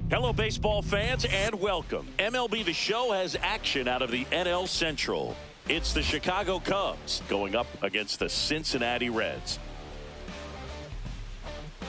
Hello, baseball fans, and welcome. MLB The Show has action out of the NL Central. It's the Chicago Cubs going up against the Cincinnati Reds.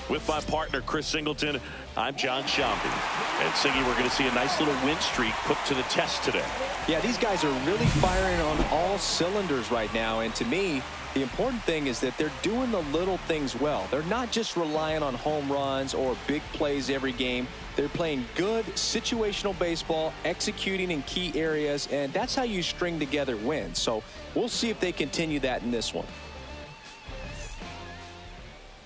With my partner, Chris Singleton, I'm John Shambi. And Singy, we're going to see a nice little win streak put to the test today. Yeah, these guys are really firing on all cylinders right now. And to me, the important thing is that they're doing the little things well. They're not just relying on home runs or big plays every game. They're playing good situational baseball, executing in key areas, and that's how you string together wins. So we'll see if they continue that in this one.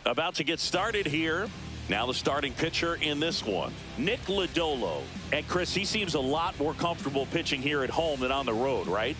About to get started here. Now the starting pitcher in this one, Nick Lodolo. And Chris, he seems a lot more comfortable pitching here at home than on the road, right?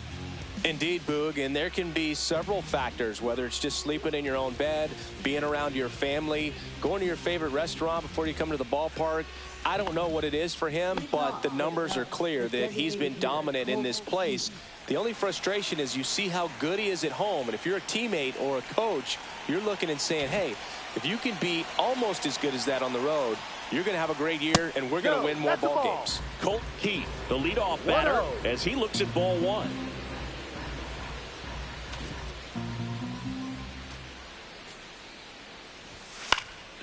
Indeed, Boog, and there can be several factors, whether it's just sleeping in your own bed, being around your family, going to your favorite restaurant before you come to the ballpark. I don't know what it is for him, but the numbers are clear that he's been dominant in this place. The only frustration is you see how good he is at home, and if you're a teammate or a coach, you're looking and saying, hey, if you can be almost as good as that on the road, you're going to have a great year, and we're going to win more ball games. Colt Keith, the leadoff batter, as he looks at ball one.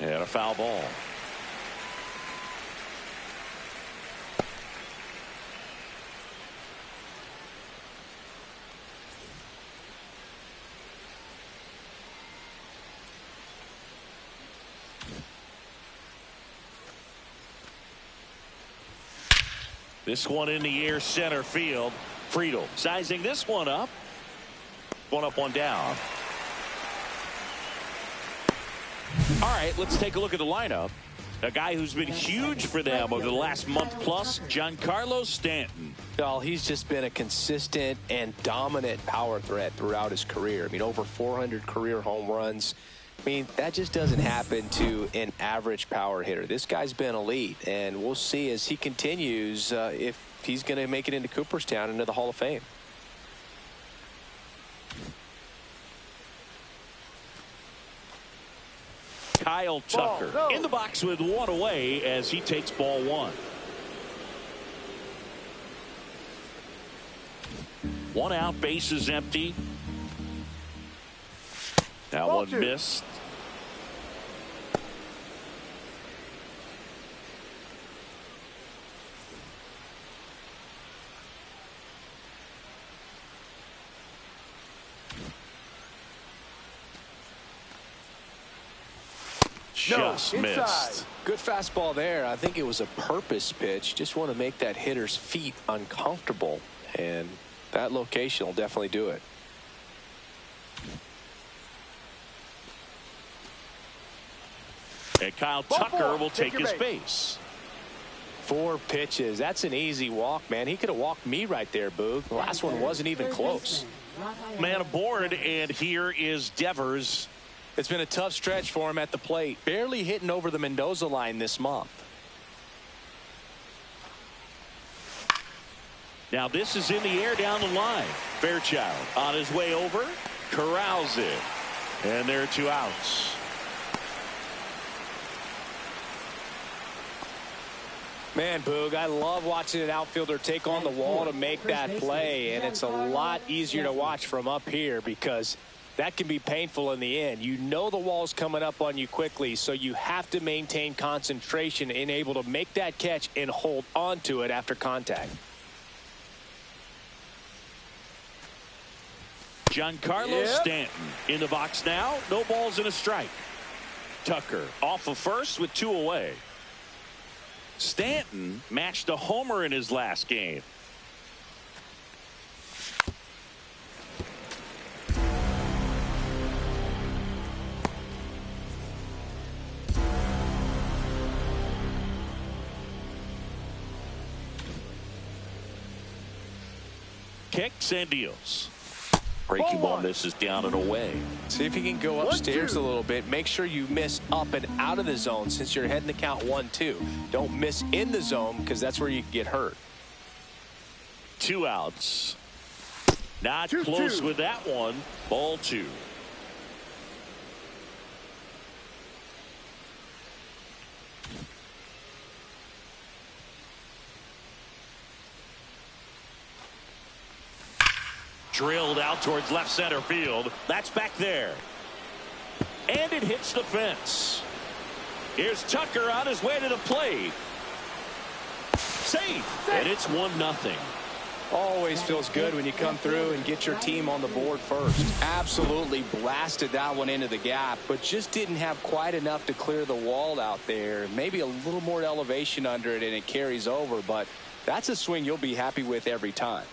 And a foul ball. This one in the air, center field. Friedel sizing this one up. One up, one down. All right, let's take a look at the lineup. A guy who's been huge for them over the last month plus, Giancarlo Stanton. Well, he's just been a consistent and dominant power threat throughout his career. I mean, over 400 career home runs. I mean, that just doesn't happen to an average power hitter. This guy's been elite, and we'll see as he continues if he's going to make it into Cooperstown, into the Hall of Fame. Kyle Tucker in the box with one away as he takes ball one. One out, bases empty. That one missed. Just missed. Good fastball there. I think it was a purpose pitch. Just want to make that hitter's feet uncomfortable, and that location will definitely do it. And Kyle Tucker will take his base. 4 pitches. That's an easy walk, man. He could have walked me right there, Boog. The last one wasn't even close. Man aboard, and here is Devers. It's been a tough stretch for him at the plate. Barely hitting over the Mendoza line this month. Now this is in the air down the line. Fairchild on his way over. Corrals it. And there are 2 outs. Man, Boog, I love watching an outfielder take on the wall to make that play. And it's a lot easier to watch from up here because that can be painful in the end. You know the wall's coming up on you quickly, so you have to maintain concentration and able to make that catch and hold on to it after contact. Giancarlo Stanton in the box now. No balls and a strike. Tucker off of first with 2 away. Stanton matched a homer in his last game. Kicks and deals. Breaking ball misses down and away. See if you can go upstairs a little bit. Make sure you miss up and out of the zone since you're heading the count 1-2. Don't miss in the zone because that's where you can get hurt. 2 outs. Not close with that one. Ball 2. Drilled out towards left center field. That's back there. And it hits the fence. Here's Tucker on his way to the plate. Safe. And it's 1-0. Always feels good when you come through and get your team on the board first. Absolutely blasted that one into the gap, but just didn't have quite enough to clear the wall out there. Maybe a little more elevation under it and it carries over, but that's a swing you'll be happy with every time.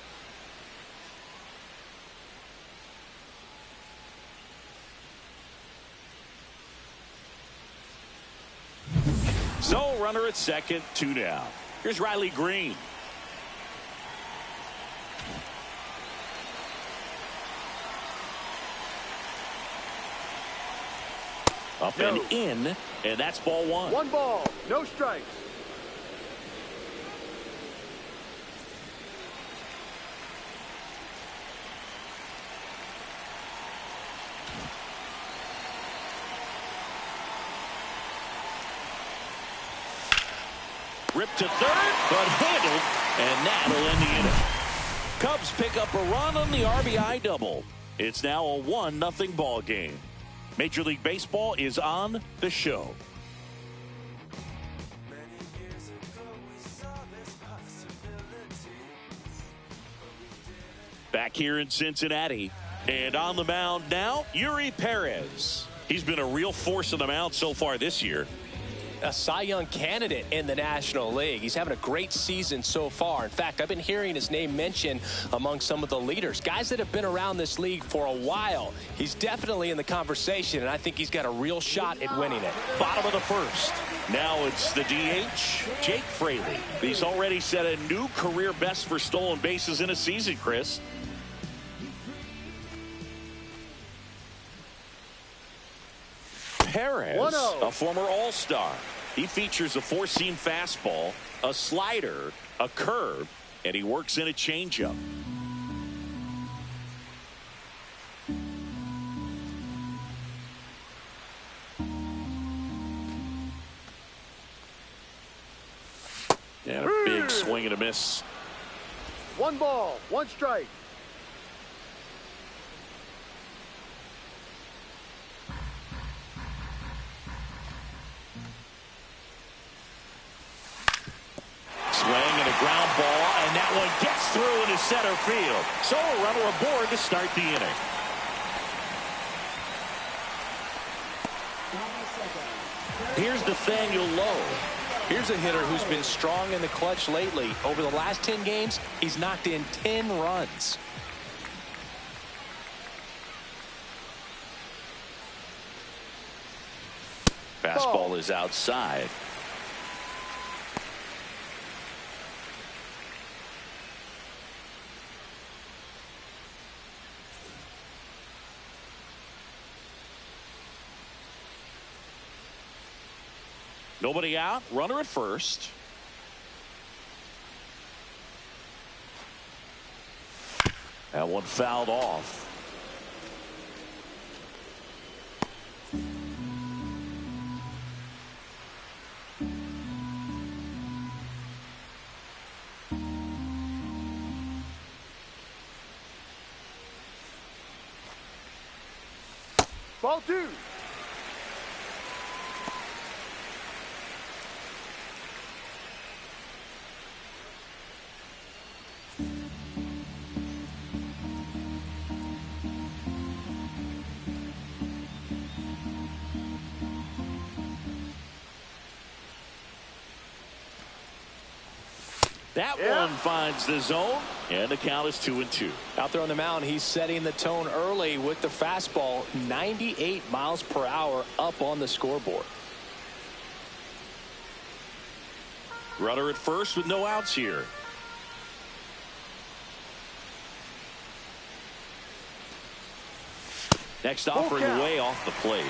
So runner at second, 2 down. Here's Riley Green. Up and in, and that's ball 1. 1 ball, no strikes. Ripped to third, but handled, and that'll end the inning. Cubs pick up a run on the RBI double. It's now a 1-0 ball game. Major League Baseball is on the show. Back here in Cincinnati, and on the mound now, Yuri Perez. He's been a real force on the mound so far this year. A Cy Young candidate in the National League. He's having a great season so far. In fact, I've been hearing his name mentioned among some of the leaders, guys that have been around this league for a while. He's definitely in the conversation, and I think he's got a real shot at winning it. Bottom of the first. Now it's the DH, Jake Fraley. He's already set a new career best for stolen bases in a season, Chris. Perez, a former All-Star. He features a 4-seam fastball, a slider, a curve, and he works in a changeup. And a big swing and a miss. 1 ball, 1 strike. Swing and a ground ball, and that one gets through into center field. So a runner aboard to start the inning. Here's Nathaniel Lowe. Here's a hitter who's been strong in the clutch lately. Over the last 10 games, he's knocked in 10 runs. Fastball is outside. Nobody out, runner at first. That one fouled off. Ball 2. That one finds the zone, and the count is 2-2. Out there on the mound, he's setting the tone early with the fastball, 98 miles per hour up on the scoreboard. Runner at first with no outs here. Next offering way off the plate.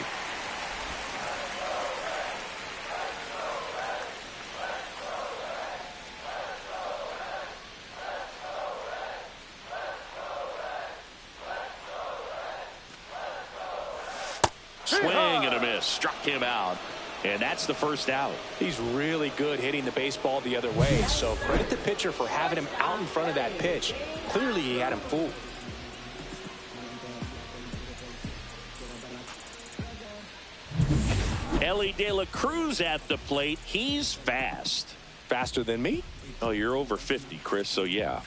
Swing and a miss. Struck him out. And that's the first out. He's really good hitting the baseball the other way. So credit the pitcher for having him out in front of that pitch. Clearly he had him fooled. Ellie De La Cruz at the plate. He's fast. Faster than me? Oh, you're over 50, Chris, so yeah.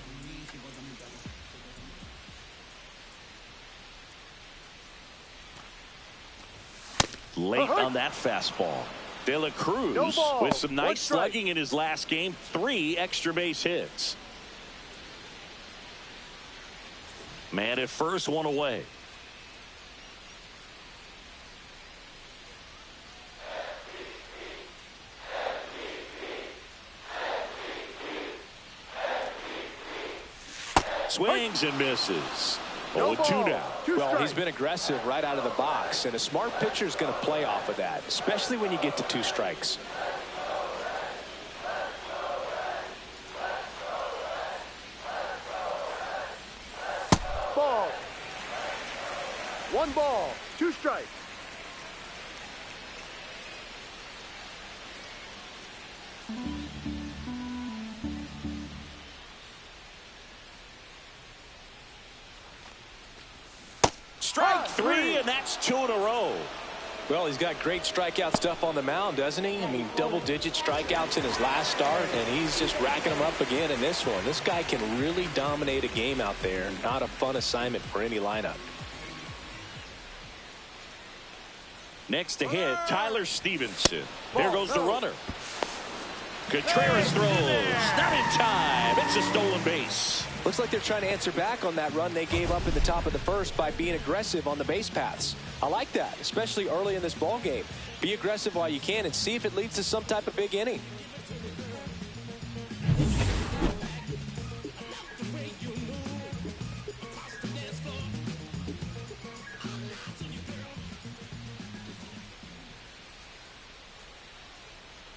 Late on that fastball. De La Cruz with some nice slugging in his last game. 3 extra base hits. Man at first, 1 away. Swings and misses. 0-2 now. Well, he's been aggressive right out of the box, and a smart pitcher is going to play off of that, especially when you get to 2 strikes. Ball. 1 ball, 2 strikes. Strike 3, and that's 2 in a row. Well, he's got great strikeout stuff on the mound, doesn't he? I mean, double-digit strikeouts in his last start, and he's just racking them up again in this one. This guy can really dominate a game out there. Not a fun assignment for any lineup. Next to hit, Tyler Stevenson. There goes the runner. Contreras throws. Not in time. It's a stolen base. Looks like they're trying to answer back on that run they gave up in the top of the first by being aggressive on the base paths. I like that, especially early in this ball game. Be aggressive while you can and see if it leads to some type of big inning.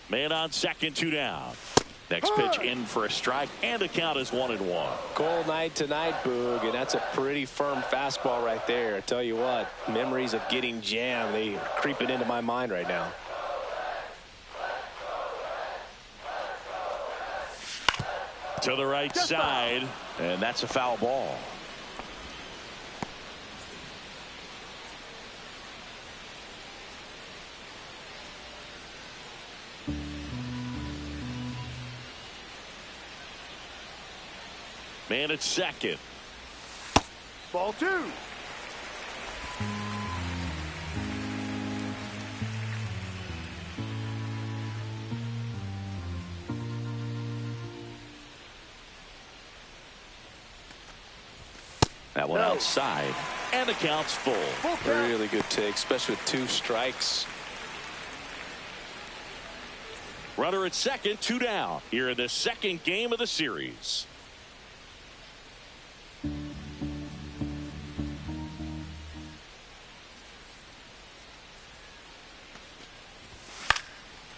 Man on second, 2 down. Next pitch in for a strike, and the count is 1-1. Cold night tonight, Boog, and that's a pretty firm fastball right there. I tell you what, memories of getting jammed, they are creeping into my mind right now. To the right side, and that's a foul ball. Man at second. Ball 2. That one outside, and the count's full. Really good take, especially with 2 strikes. Runner at second, 2 down. Here in the second game of the series.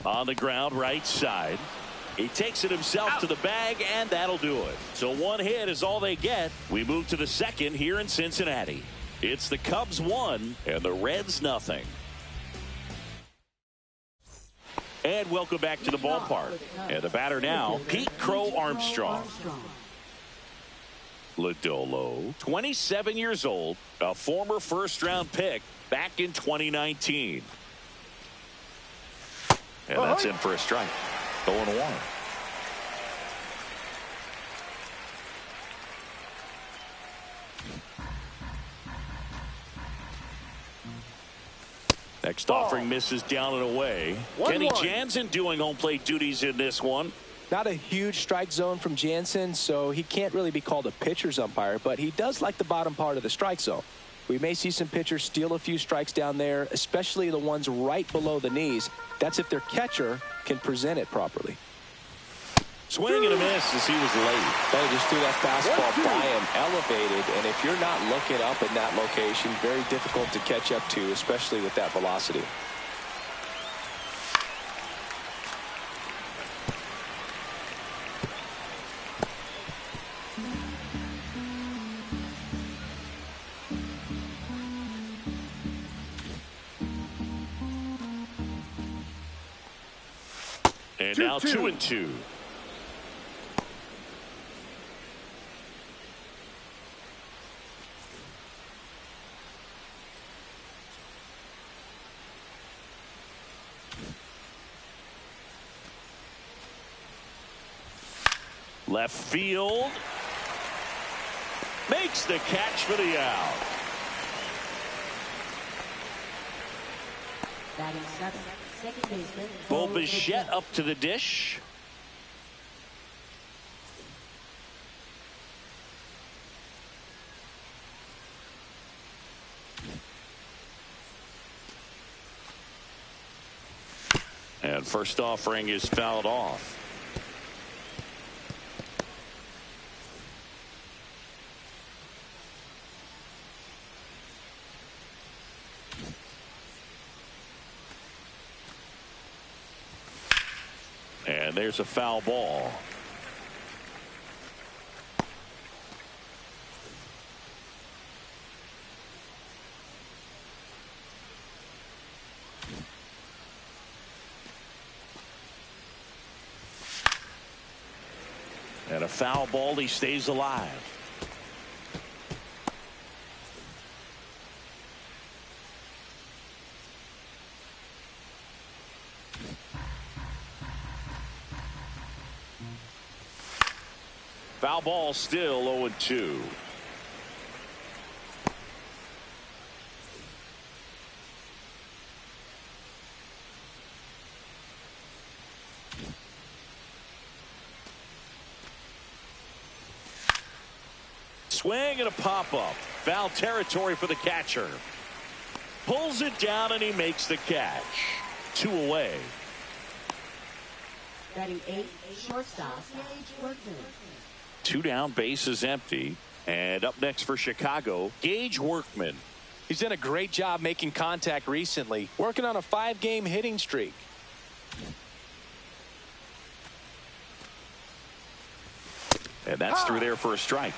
On the ground, right side. He takes it himself to the bag, and that'll do it. So 1 hit is all they get. We move to the second here in Cincinnati. It's the Cubs 1 and the Reds nothing. And welcome back to the ballpark. And the batter now, Pete Crow Armstrong. Lodolo, 27 years old, a former first-round pick back in 2019. And that's in for a strike. 0-1. Next offering misses down and away. Kenny Jansen doing home plate duties in this one. Not a huge strike zone from Jansen, so he can't really be called a pitcher's umpire, but he does like the bottom part of the strike zone. We may see some pitchers steal a few strikes down there, especially the ones right below the knees. That's if their catcher can present it properly. Swing and a miss as he was late. They just threw that fastball by him, elevated, and if you're not looking up in that location, very difficult to catch up to, especially with that velocity. And now 2-2. Left field. Makes the catch for the out. Batting seventh, second baseman. Bo Bichette up to the dish. And first offering is fouled off. And there's a foul ball. And a foul ball. He stays alive. Foul ball, still 0-2. Swing and a pop-up. Foul territory for the catcher. Pulls it down and he makes the catch. 2 away. Batting eighth, shortstop, Gage Workman. 2 down, bases empty. And up next for Chicago, Gage Workman. He's done a great job making contact recently, working on a 5-game hitting streak. And that's through there for a strike.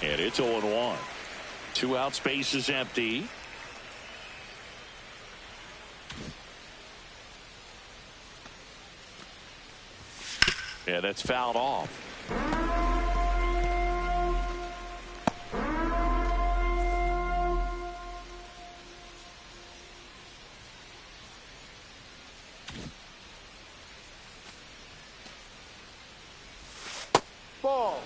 And it's 0-1. 2 outs, bases empty. Yeah, that's fouled off. Ball.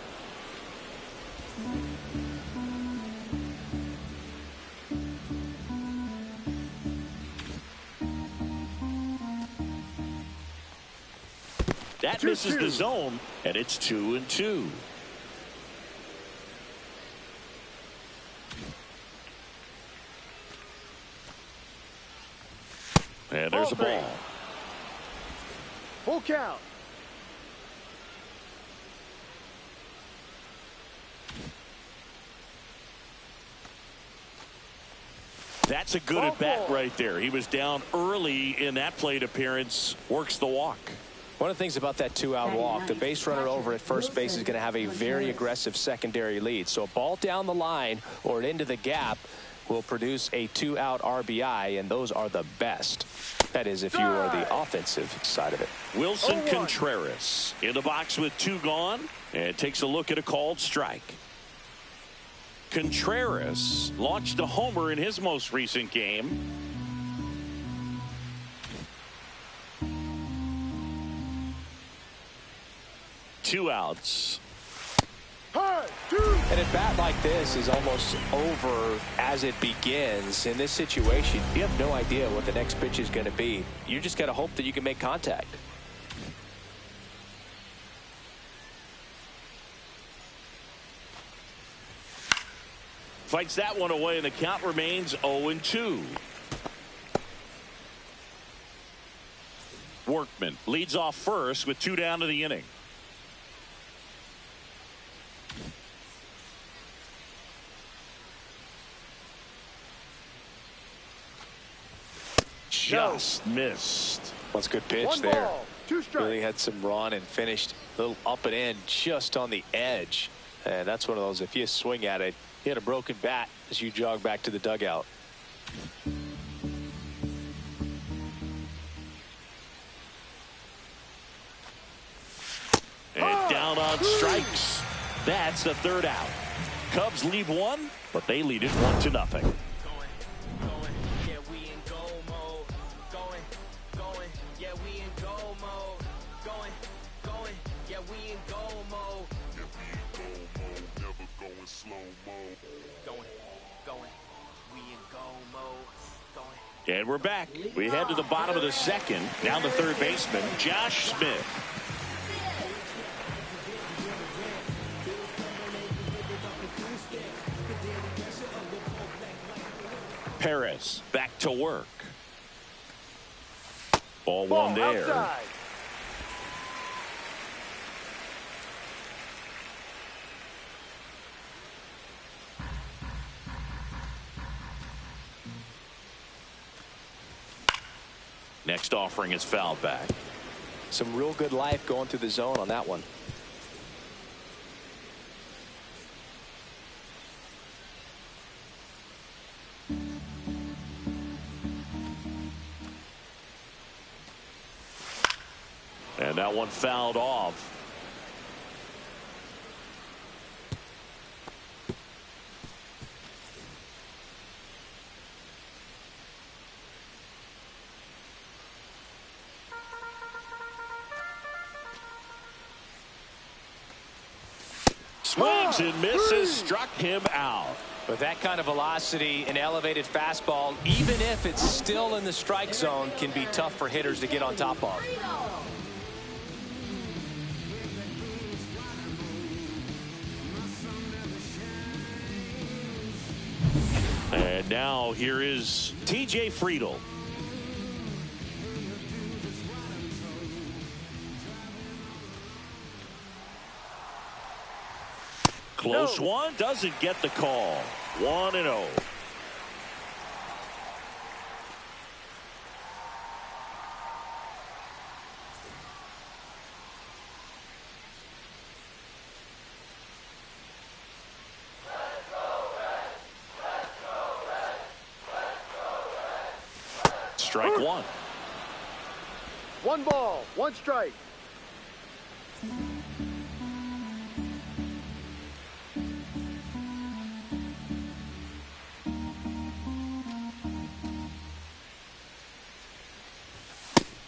That misses the zone, and it's 2-2. And there's a ball. Full count. That's a good at bat right there. He was down early in that plate appearance. Works the walk. One of the things about that 2-out walk, the base runner over at first base is going to have a very aggressive secondary lead. So a ball down the line or into the gap will produce a 2-out RBI, and those are the best. That is, if you are the offensive side of it. Wilson Contreras in the box with 2 gone, and takes a look at a called strike. Contreras launched a homer in his most recent game. Two outs. And a bat like this is almost over as it begins. In this situation, you have no idea what the next pitch is going to be. You just got to hope that you can make contact. Fights that one away, and the count remains 0-2. Workman leads off first with 2 down to the inning. just missed. That's a good pitch One there. ball, 2 strikes. Really had some run and finished a little up and in just on the edge. And that's one of those, if you swing at it, you had a broken bat as you jog back to the dugout. And down on strikes. That's the 3rd out. Cubs lead 1, but they lead it 1-0. And we're back. We head to the bottom of the 2nd. Now the 3rd baseman, Josh Smith. Perez back to work. Ball 1 there. Outside. Next offering is fouled back. Some real good life going through the zone on that one. And that one fouled off. Swings and misses, struck him out. With that kind of velocity, an elevated fastball, even if it's still in the strike zone, can be tough for hitters to get on top of. And now here is TJ Friedl. Close one, doesn't get the call. 1-0. Strike 1. 1 ball, 1 strike.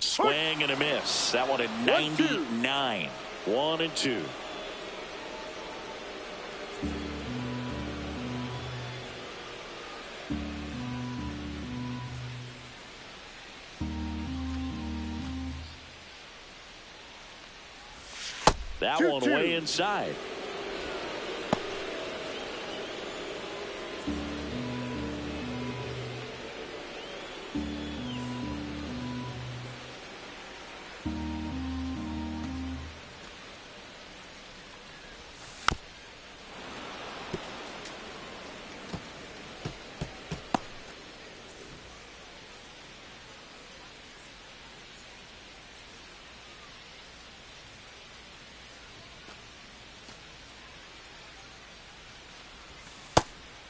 Swing and a miss. That one at 99. 1-2. That one way inside.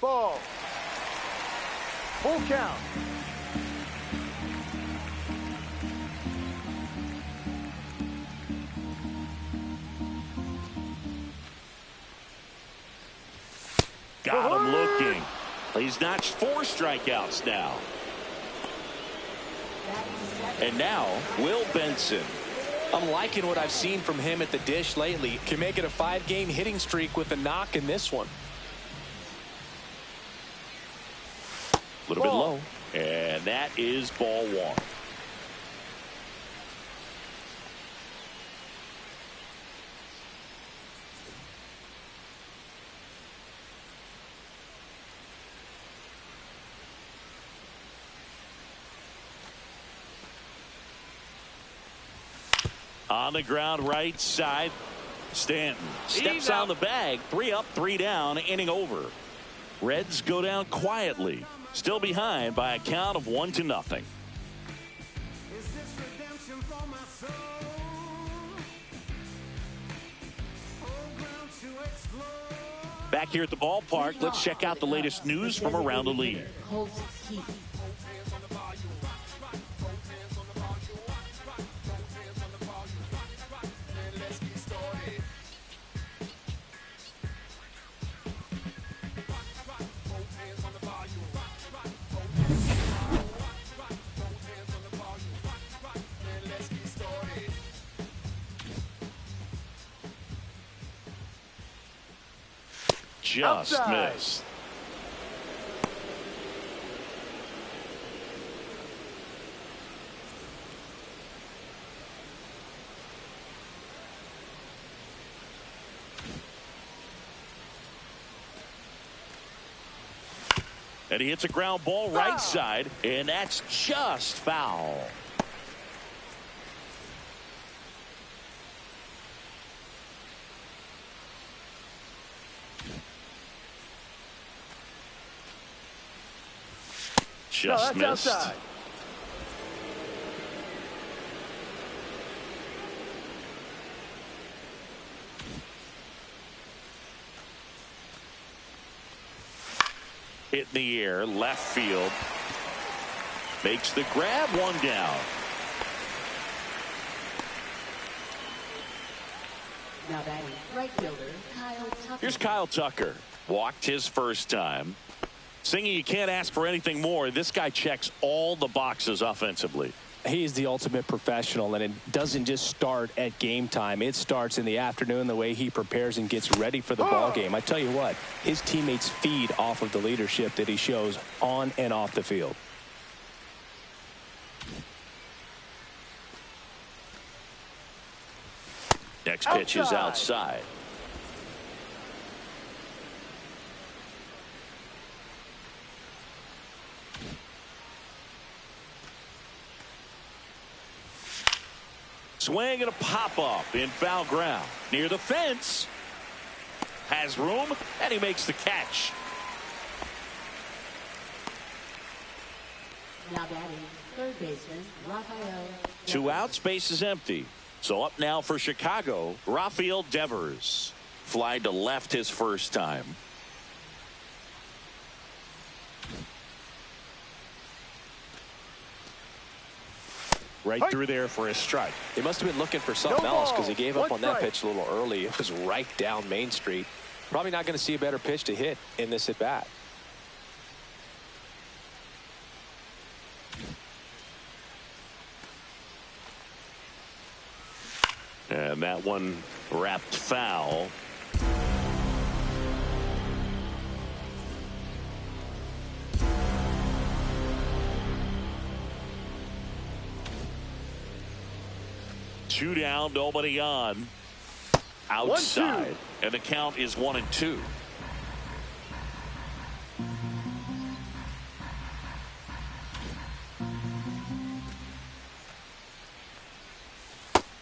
Ball. Full count. Got him looking. He's notched 4 strikeouts now. And now, Will Benson. I'm liking what I've seen from him at the dish lately. Can make it a 5-game hitting streak with a knock in this one. A little bit low. And that is ball 1. On the ground right side, Stanton steps on the bag. 3 up, 3 down, inning over. Reds go down quietly, still behind by a count of 1-0. Back here at the ballpark, let's check out the latest news from around the league. Just Outside. missed. And he hits a ground ball right side, and that's just foul. Just missed. Outside. Hit in the air, left field. Makes the grab, one down. Now batting right fielder Kyle Tucker. Here's Kyle Tucker. Walked his first time. Singing, you can't ask for anything more. This guy checks all the boxes offensively. He's the ultimate professional, and it doesn't just start at game time. It starts in the afternoon, the way he prepares and gets ready for the ball game. I tell you what, his teammates feed off of the leadership that he shows on and off the field. Next pitch is outside. Swing and a pop-up in foul ground. Near the fence. Has room, and he makes the catch. Now batting third baseman Rafael. Two outs, base is empty. So up now for Chicago, Rafael Devers. Fly to left his first time. Right through there for a strike. They must have been looking for something else because he gave up One on that strike. pitch a little early. It was right down Main Street. Probably not going to see a better pitch to hit in this at bat. And that one wrapped foul. Two down, nobody on. Outside. And the count is 1-2.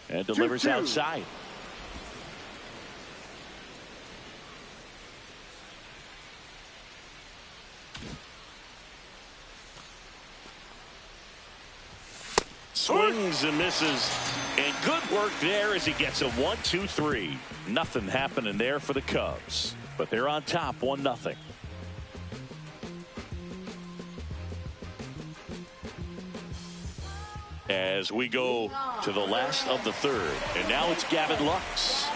And delivers 2-2. outside. Swings and misses. And good work there as he gets a 1-2-3. Nothing happening there for the Cubs. But they're on top 1-0. As we go to the last of the third. And now it's Gavin Lux.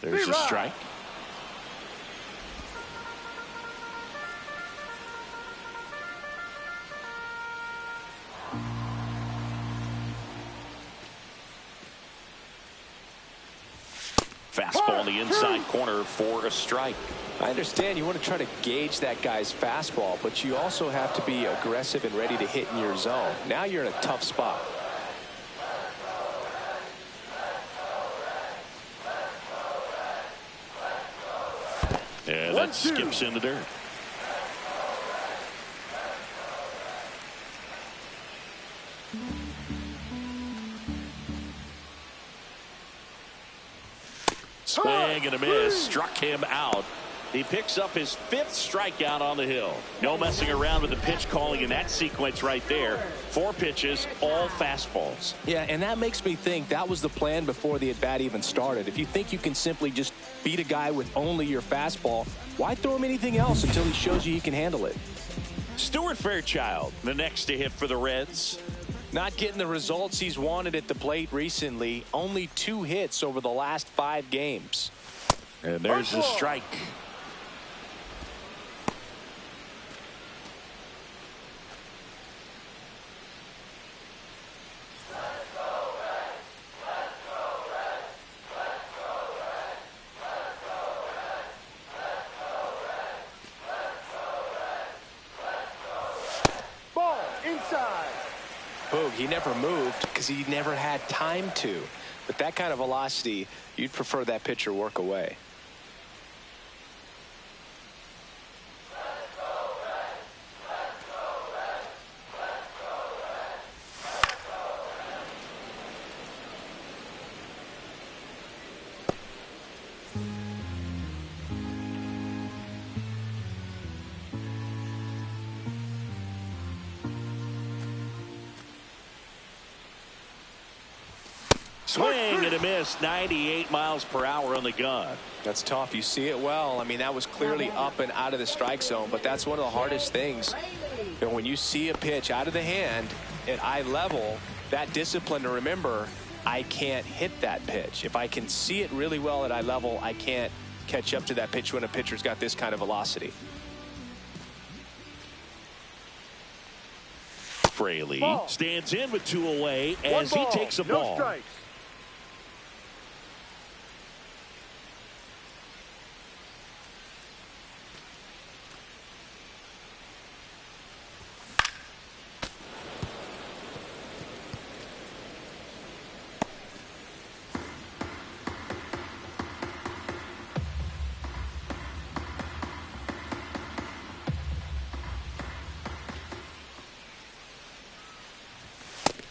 There's a strike. Fastball in the inside corner for a strike. I understand you want to try to gauge that guy's fastball, but you also have to be aggressive and ready to hit in your zone. Now you're in a tough spot. Yeah, that skips in the dirt. Swing and a miss. Struck him out. He picks up his 5th strikeout on the hill. No messing around with the pitch calling in that sequence right there. 4 pitches, all fastballs. Yeah, and that makes me think that was the plan before the at-bat even started. If you think you can simply just beat a guy with only your fastball, why throw him anything else until he shows you he can handle it? Stuart Fairchild, the next to hit for the Reds. Not getting the results he's wanted at the plate recently. Only 2 hits over the last 5 games. And there's the strike. Boog, he never moved because he never had time to. But that kind of velocity, you'd prefer that pitcher work away. Swing and a miss. 98 miles per hour on the gun. That's tough. You see it well. I mean, that was clearly up and out of the strike zone, but that's one of the hardest things. You know, when you see a pitch out of the hand at eye level, that discipline to remember, I can't hit that pitch. If I can see it really well at eye level, I can't catch up to that pitch when a pitcher's got this kind of velocity. Fraley stands in with 2 away as he takes a ball. Strikes.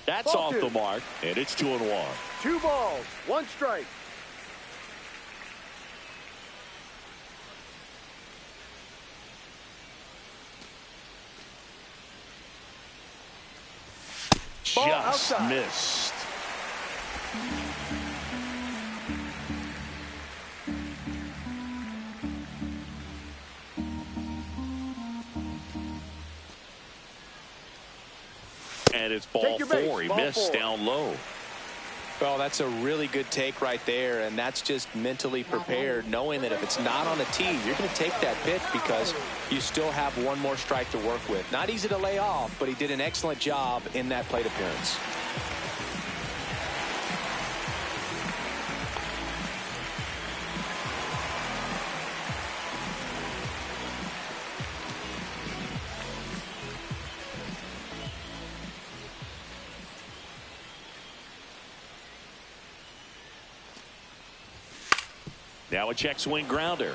That's off the mark, and it's 2-1. 2 balls, 1 strike. Just missed. And it's ball 4. He missed down low. Well, that's a really good take right there, and that's just mentally prepared, knowing that if it's not on the tee, you're going to take that pitch because you still have 1 more strike to work with. Not easy to lay off, but he did an excellent job in that plate appearance. Now a check swing grounder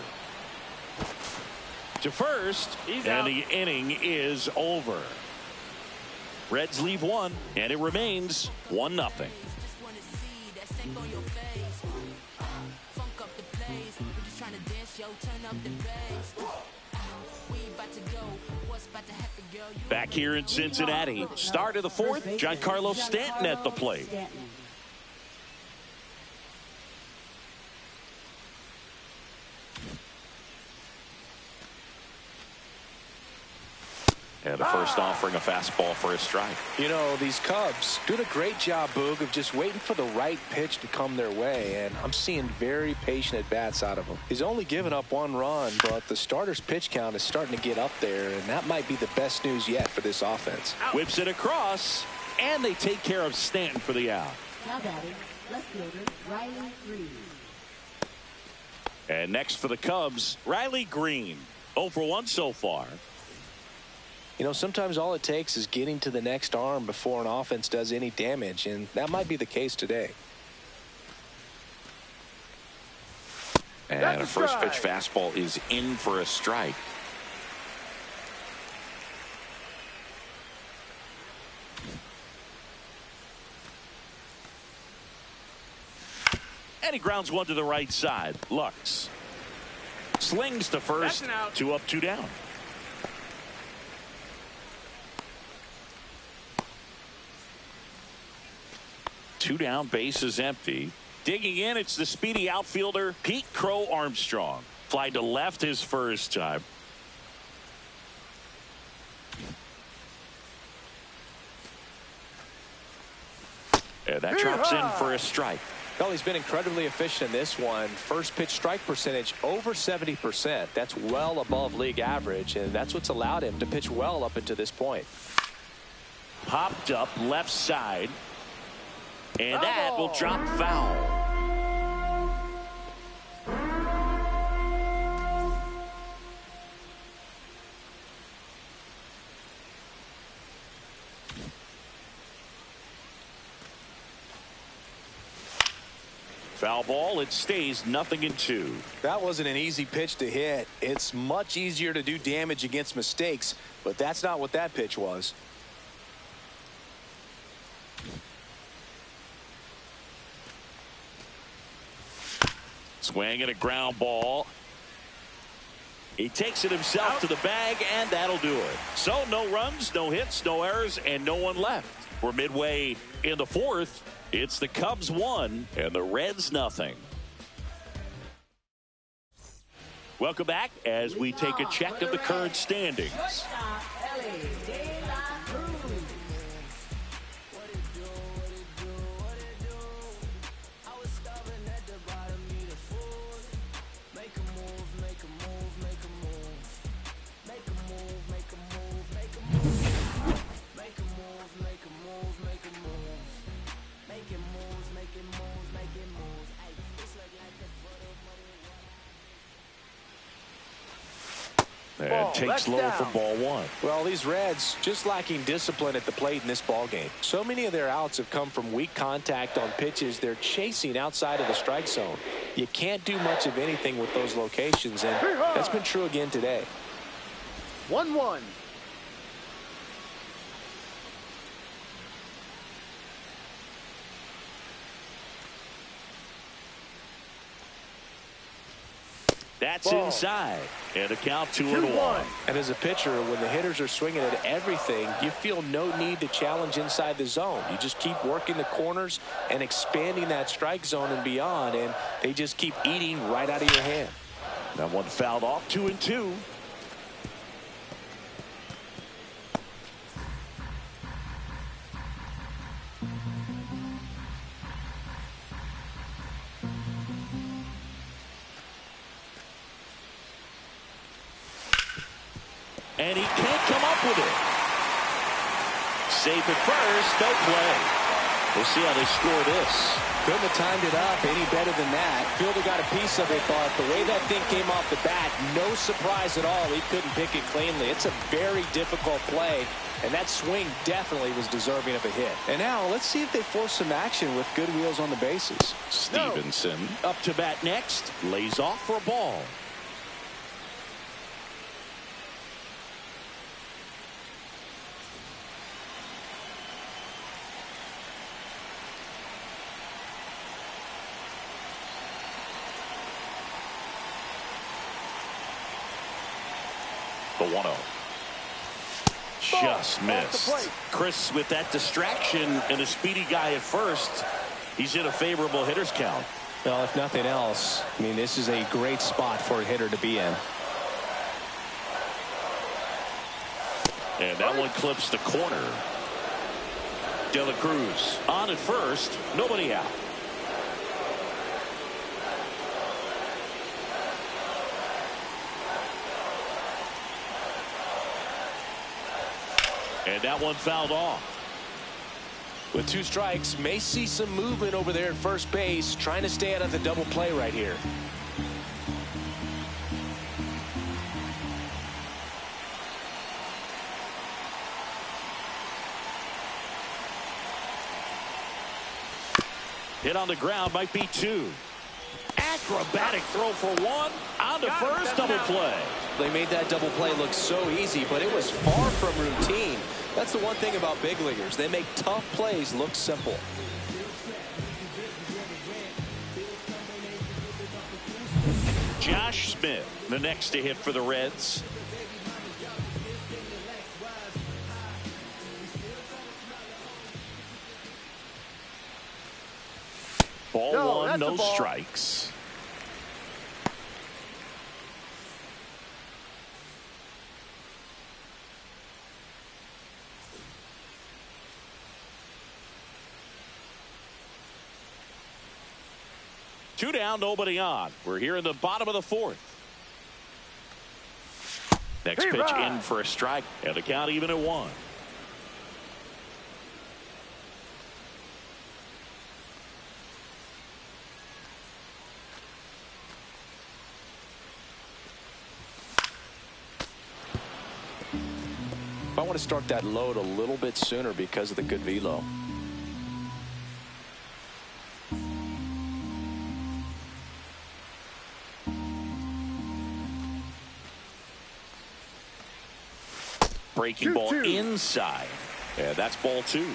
to first, and the inning is over. Reds leave 1, and it remains 1-0. Back here in Cincinnati, start of the 4th, Giancarlo Stanton at the plate. And the first offering a fastball for a strike. You know, these Cubs doing a great job, Boog, of just waiting for the right pitch to come their way, and I'm seeing very patient at-bats out of him. He's only given up 1 run, but the starter's pitch count is starting to get up there, and that might be the best news yet for this offense. Whips it across, and they take care of Stanton for the out. Now batting, left fielder Riley Green. And next for the Cubs, Riley Green. 0 for 1 so far. You know, sometimes all it takes is getting to the next arm before an offense does any damage, and that might be the case today. And a first pitch fastball is in for a strike. And he grounds one to the right side. Lux slings to first. 2 up, 2 down. Two down, base is empty. Digging in, it's the speedy outfielder, Pete Crow Armstrong. Fly to left his first time. And that drops in for a strike. Well, he's been incredibly efficient in this one. First pitch strike percentage over 70%. That's well above league average, and that's what's allowed him to pitch well up until this point. Popped up left side. And that will drop foul. Foul ball. It stays 0-2. That wasn't an easy pitch to hit. It's much easier to do damage against mistakes, but that's not what that pitch was. Swing and a ground ball. He takes it himself to the bag, and that'll do it. So no runs, no hits, no errors, and no one left. We're midway in the fourth. It's the Cubs 1 and the Reds 0. Welcome back as we take a check of the current standings. And takes low for ball 1. Well, these Reds just lacking discipline at the plate in this ball game. So many of their outs have come from weak contact on pitches they're chasing outside of the strike zone. You can't do much of anything with those locations, and that's been true again today. 1-1. That's inside. And a count 2-1. And as a pitcher, when the hitters are swinging at everything, you feel no need to challenge inside the zone. You just keep working the corners and expanding that strike zone and beyond, and they just keep eating right out of your hand. That one fouled off. 2-2. And he can't come up with it. Safe at first, no play. We'll see how they score this. Couldn't have timed it up any better than that. Fielder got a piece of it, but the way that thing came off the bat, no surprise at all. He couldn't pick it cleanly. It's a very difficult play, and that swing definitely was deserving of a hit. And now let's see if they force some action with good wheels on the bases. Stevenson up to bat next. Lays off for a ball. The 1-0. Just missed. Chris with that distraction and a speedy guy at first. He's in a favorable hitter's count. Well, if nothing else, I mean, this is a great spot for a hitter to be in. And that one clips the corner. De La Cruz on at first. Nobody out. And that one fouled off. With 2 strikes, may see some movement over there at first base, trying to stay out of the double play right here. Hit on the ground, might be 2. Acrobatic throw for 1. On to first, double play. They made that double play look so easy, but it was far from routine. That's the one thing about big leaguers. They make tough plays look simple. Josh Smith, the next to hit for the Reds. Ball one, no strikes. Two down, nobody on. We're here in the bottom of the fourth. Next pitch in for a strike, and the count even at 1. I want to start that load a little bit sooner because of the good velo. Breaking ball inside. Yeah, that's ball 2.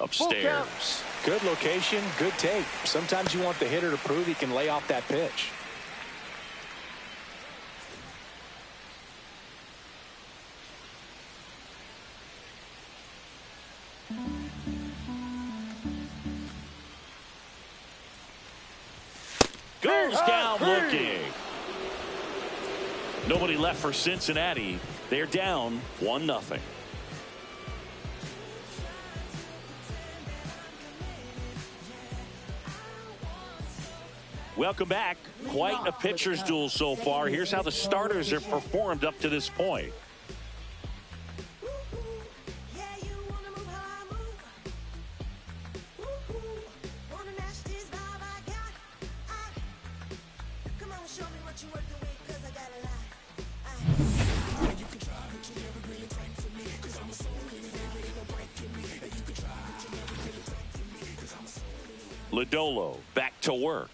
Upstairs. Good location, good take. Sometimes you want the hitter to prove he can lay off that pitch. Goes down looking. Nobody left for Cincinnati. They're down 1-0. Welcome back. Quite a pitcher's duel so far. Here's how the starters have performed up to this point. Lodolo back to work.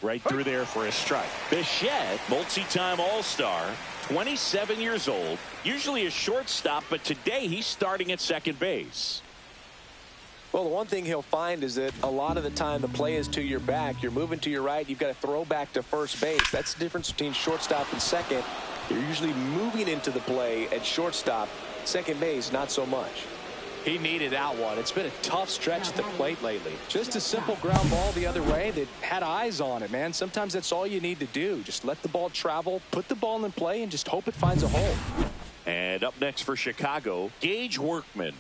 Right through there for a strike. Bichette, multi-time All-Star, 27 years old, usually a shortstop, but today he's starting at second base. Well, the one thing he'll find is that a lot of the time the play is to your back. You're moving to your right. You've got to throw back to first base. That's the difference between shortstop and second. You're usually moving into the play at shortstop. Second base, not so much. He needed that one. It's been a tough stretch at the plate lately. Just a simple ground ball the other way that had eyes on it, man. Sometimes that's all you need to do. Just let the ball travel, put the ball in play, and just hope it finds a hole. And up next for Chicago, Gage Workman.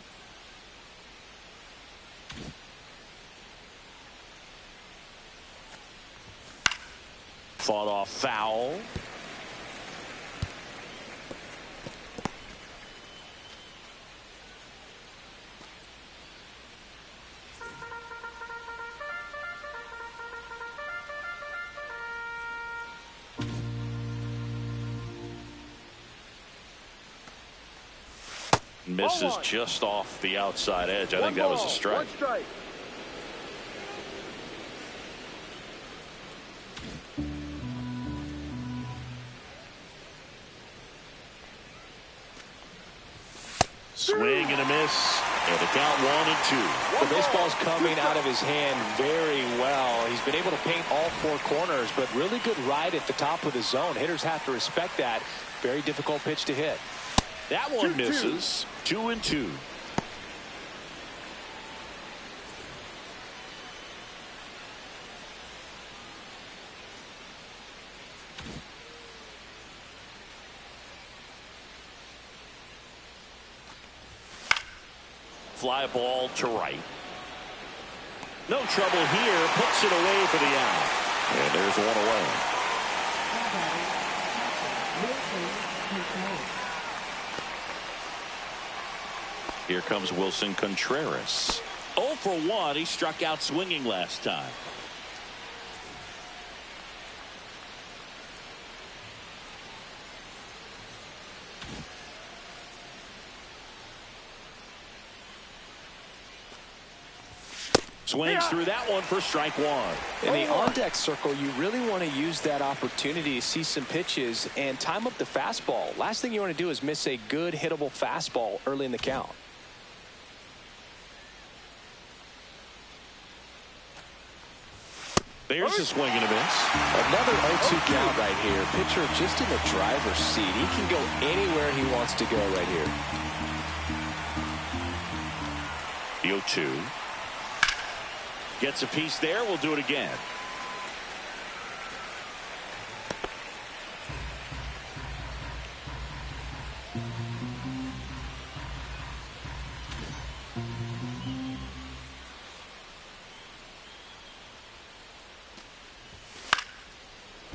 Fought off foul. Misses just off the outside edge. I think that was a strike. Swing and a miss. And the count 1-2. The baseball's coming out of his hand very well. He's been able to paint all 4 corners, but really good ride at the top of the zone. Hitters have to respect that. Very difficult pitch to hit. That one misses. 2-2. Fly ball to right. No trouble here. Puts it away for the out. And there's one away. Here comes Wilson Contreras. 0 for 1. He struck out swinging last time. Swings through that one for strike one. In the on-deck circle, you really want to use that opportunity to see some pitches and time up the fastball. Last thing you want to do is miss a good hittable fastball early in the count. There's a swing and a miss. Another 0-2 count right here. Pitcher just in the driver's seat. He can go anywhere he wants to go right here. The 0-2. Gets a piece there. We'll do it again.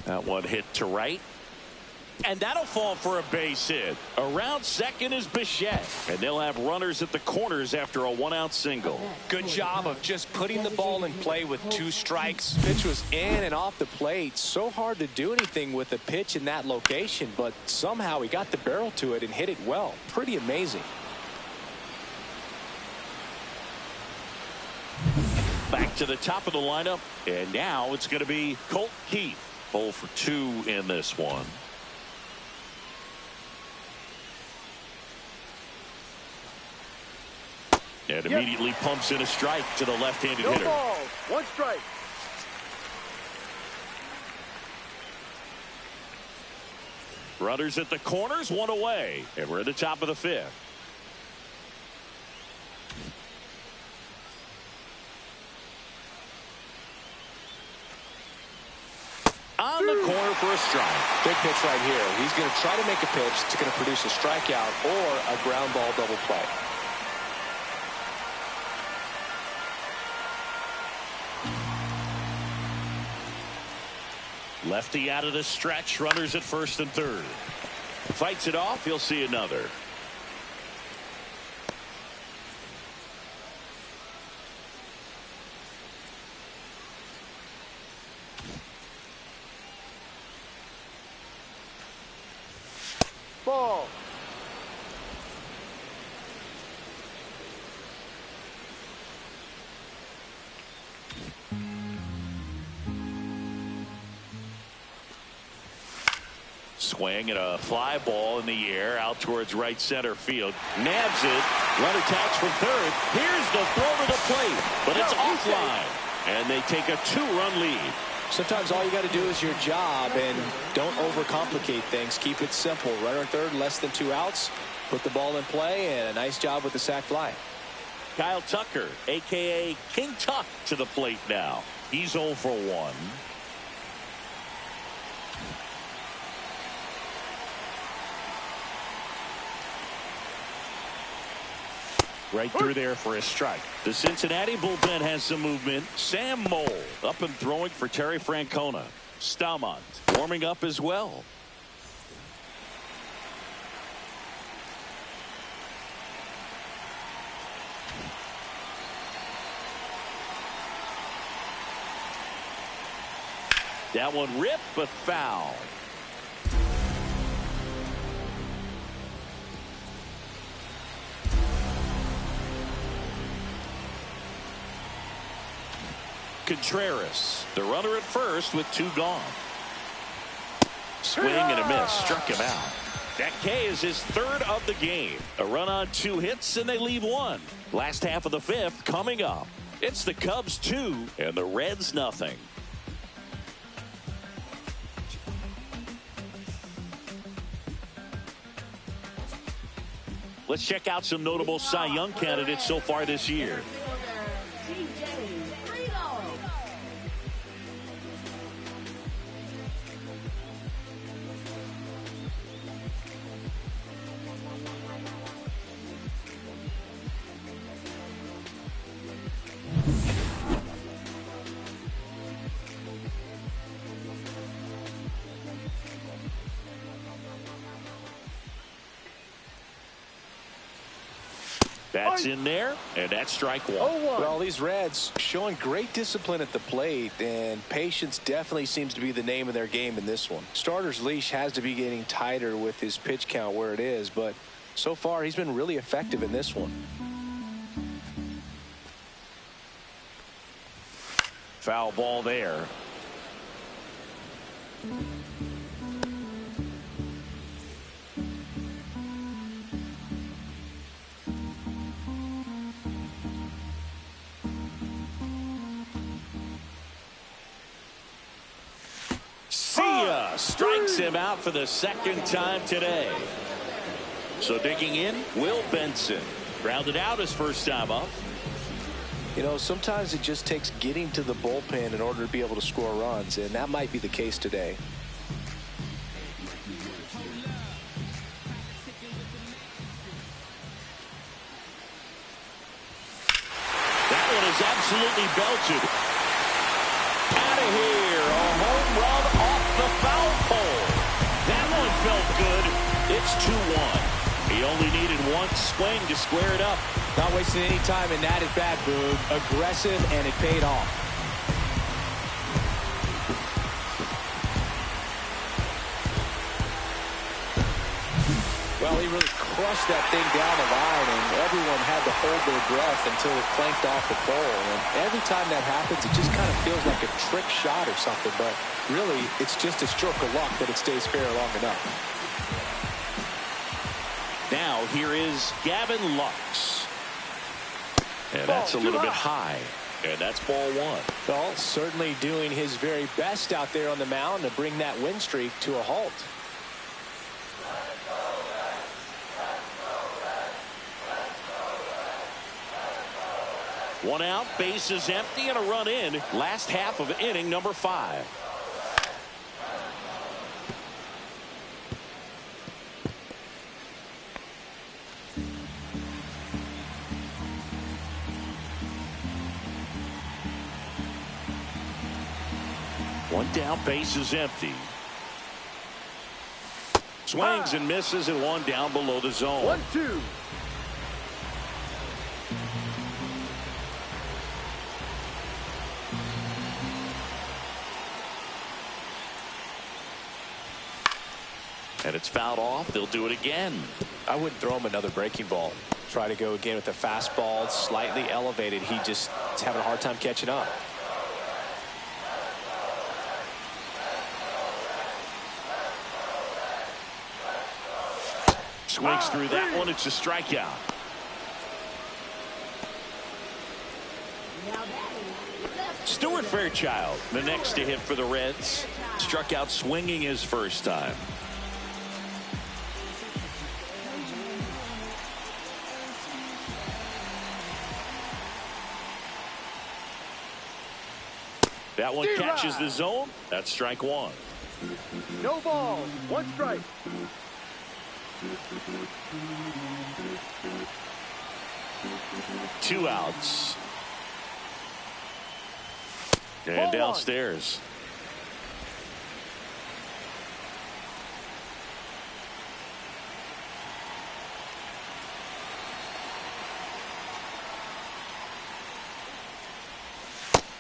That one hit to right. And that'll fall for a base hit. Around second is Bichette. And they'll have runners at the corners after a one-out single. Good job of just putting the ball in play with 2 strikes. Pitch was in and off the plate. So hard to do anything with a pitch in that location, but somehow he got the barrel to it and hit it well. Pretty amazing. Back to the top of the lineup. And now it's going to be Colt Keith. 0 for 2 in this one. And immediately pumps in a strike to the left-handed hitter. Ball, 1 strike. Runners at the corners, 1 away. And we're at the top of the 5th. On the corner for a strike. Big pitch right here. He's going to try to make a pitch that's going to produce a strikeout or a ground ball double play. Lefty out of the stretch. Runners at first and third. Fights it off. He'll see another. Ball. Swing and a fly ball in the air out towards right center field. Nabs it. Runner tags from third. Here's the throw to the plate, but it's offline. And they take a 2-run lead. Sometimes all you got to do is your job and don't overcomplicate things. Keep it simple. Runner at third, less than 2 outs. Put the ball in play, and a nice job with the sac fly. Kyle Tucker, a.k.a. King Tuck, to the plate now. He's 0 for 1. Right through there for a strike. The Cincinnati bullpen has some movement. Sam Moll up and throwing for Terry Francona. Stamont warming up as well. That one ripped but foul. Contreras, the runner at first with 2 gone. Swing and a miss, struck him out. That K is his 3rd of the game. A run on 2 hits and they leave 1. Last half of the 5th coming up. It's the Cubs 2 and the Reds nothing. Let's check out some notable Cy Young candidates so far this year. That's in there, and that's strike 1. Well, these Reds showing great discipline at the plate, and patience definitely seems to be the name of their game in this one. Starter's leash has to be getting tighter with his pitch count where it is, but so far he's been really effective in this one. Foul ball there. Strikes him out for the second time today. So digging in, Will Benson. Grounded out his first time up. You know, sometimes it just takes getting to the bullpen in order to be able to score runs, and that might be the case today. That one is absolutely belted. Out of here. A home run off the foul pole. That one felt good. It's 2-1. He only needed one swing to square it up. Not wasting any time in that at bat, Boog. Aggressive, and it paid off. Well, he really crushed that thing down the line, and everyone had to hold their breath until it clanked off the pole. And every time that happens, it just kind of feels like a trick shot or something. But really, it's just a stroke of luck that it stays fair long enough. Now here is Gavin Lux. And that's a little bit high. And that's ball one. Well, certainly doing his very best out there on the mound to bring that win streak to a halt. One out, bases empty, and a run in. Last half of inning number 5. One down, bases empty. Swings and misses, and one down below the zone. 1-2. And it's fouled off. They'll do it again. I wouldn't throw him another breaking ball. Try to go again with the fastball, slightly elevated. He just is having a hard time catching up. Swings through that one. It's a strikeout. Stuart Fairchild, the next to hit for the Reds. Struck out swinging his first time. That one catches the zone. That's strike one. No ball. 1 strike. Two outs. And downstairs.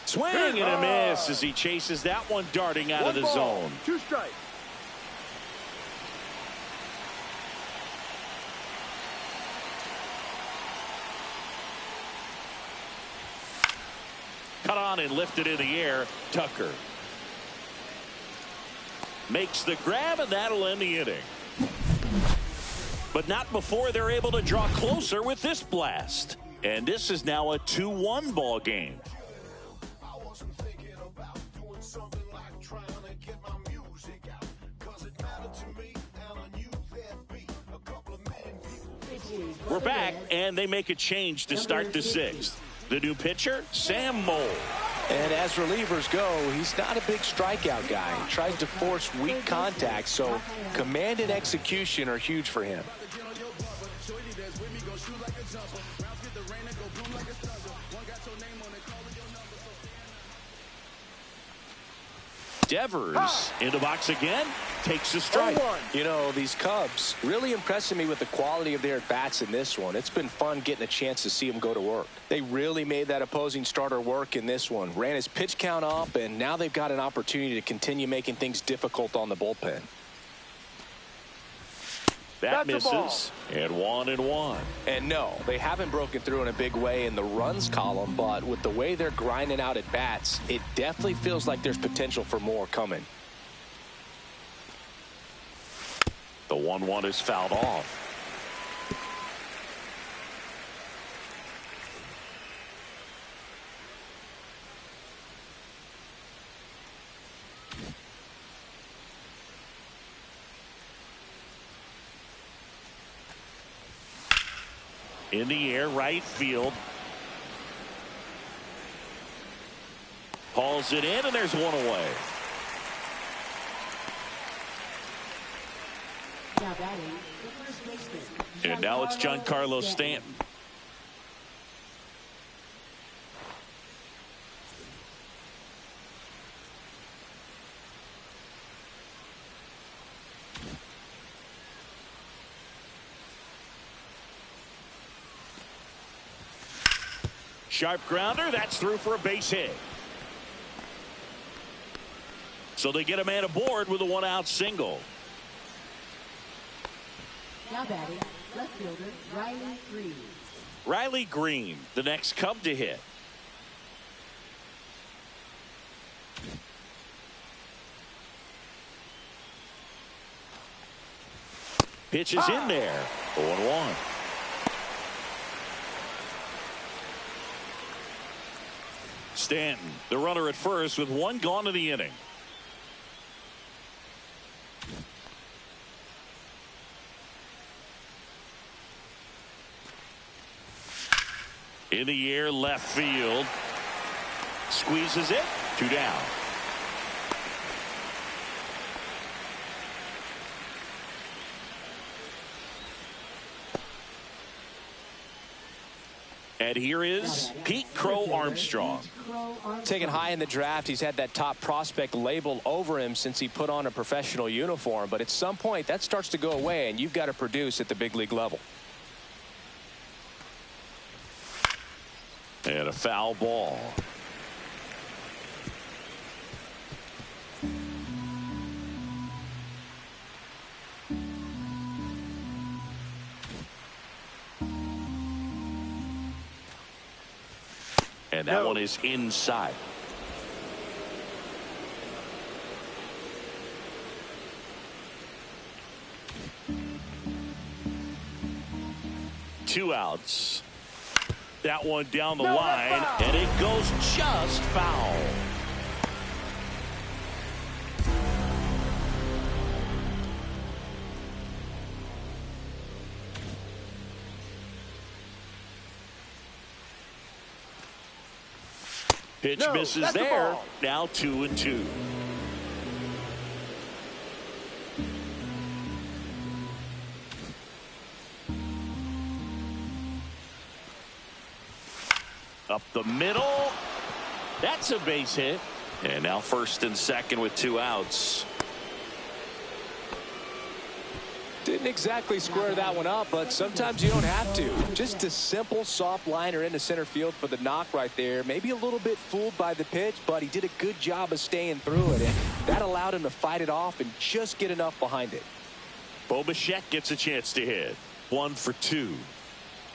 Swing and a miss as he chases that one darting out of the zone. 2 strikes. Cut on and lifted in the air. Tucker makes the grab, and that'll end the inning. But not before they're able to draw closer with this blast. And this is now a 2-1 ball game. We're back, and they make a change to start the 6th. The new pitcher, Sam Moll. And as relievers go, he's not a big strikeout guy. He tries to force weak contact, so command and execution are huge for him. Devers in the box again, takes a strike. You know, these Cubs really impressing me with the quality of their at-bats in this one. It's been fun getting a chance to see them go to work. They really made that opposing starter work in this one. Ran his pitch count up, and now they've got an opportunity to continue making things difficult on the bullpen. That That's a ball. misses. And 1-1. And no, they haven't broken through in a big way in the runs column, but with the way they're grinding out at bats, it definitely feels like there's potential for more coming. The 1-1 is fouled off. In the air, right field. Hauls it in, and there's one away. Now batting, the first baseman. And now it's Giancarlo Stanton. Sharp grounder, that's through for a base hit. So they get a man aboard with a one-out single. Now batting, left fielder Riley Green. Riley Green, the next Cub to hit. Pitch is in there. 0-1. Stanton, the runner at first with one gone in the inning. In the air, left field. Squeezes it. 2 down. And here is Pete Crow Armstrong. Taken high in the draft, he's had that top prospect label over him since he put on a professional uniform. But at some point, that starts to go away, and you've got to produce at the big league level. And a foul ball. And that one is inside. Two outs. That one down the line, and it goes just foul. Pitch misses there. Now 2-2. Up the middle. That's a base hit. And now first and second with 2 outs. Didn't exactly square that one up, but sometimes you don't have to. Just a simple soft liner into center field for the knock right there. Maybe a little bit fooled by the pitch, but he did a good job of staying through it, and that allowed him to fight it off and just get enough behind it. Bo Bichette gets a chance to hit. 1 for 2.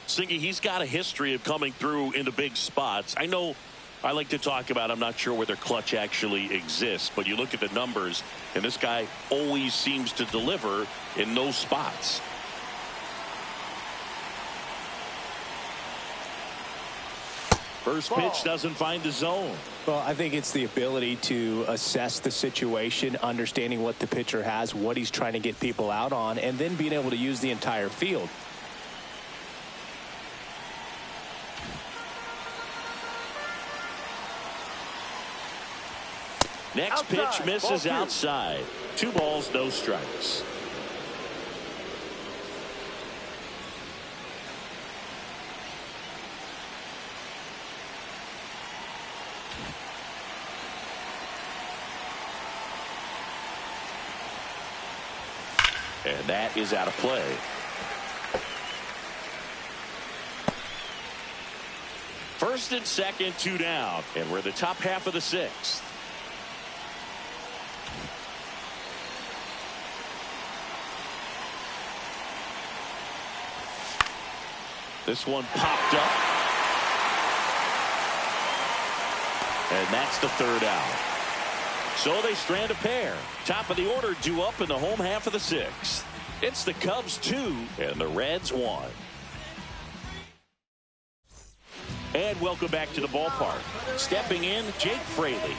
Singy, he's got a history of coming through into big spots. I know I like to talk about, I'm not sure whether clutch actually exists, but you look at the numbers, and this guy always seems to deliver in those spots. First pitch doesn't find the zone. Well, I think it's the ability to assess the situation, understanding what the pitcher has, what he's trying to get people out on, and then being able to use the entire field. Next pitch misses outside. 2 balls, no strikes. And that is out of play. First and second, 2 down. And we're in the top half of the 6th. This one popped up. And that's the third out. So they strand a pair. Top of the order due up in the home half of the sixth. It's the Cubs 2 and the Reds 1. And welcome back to the ballpark. Stepping in, Jake Fraley.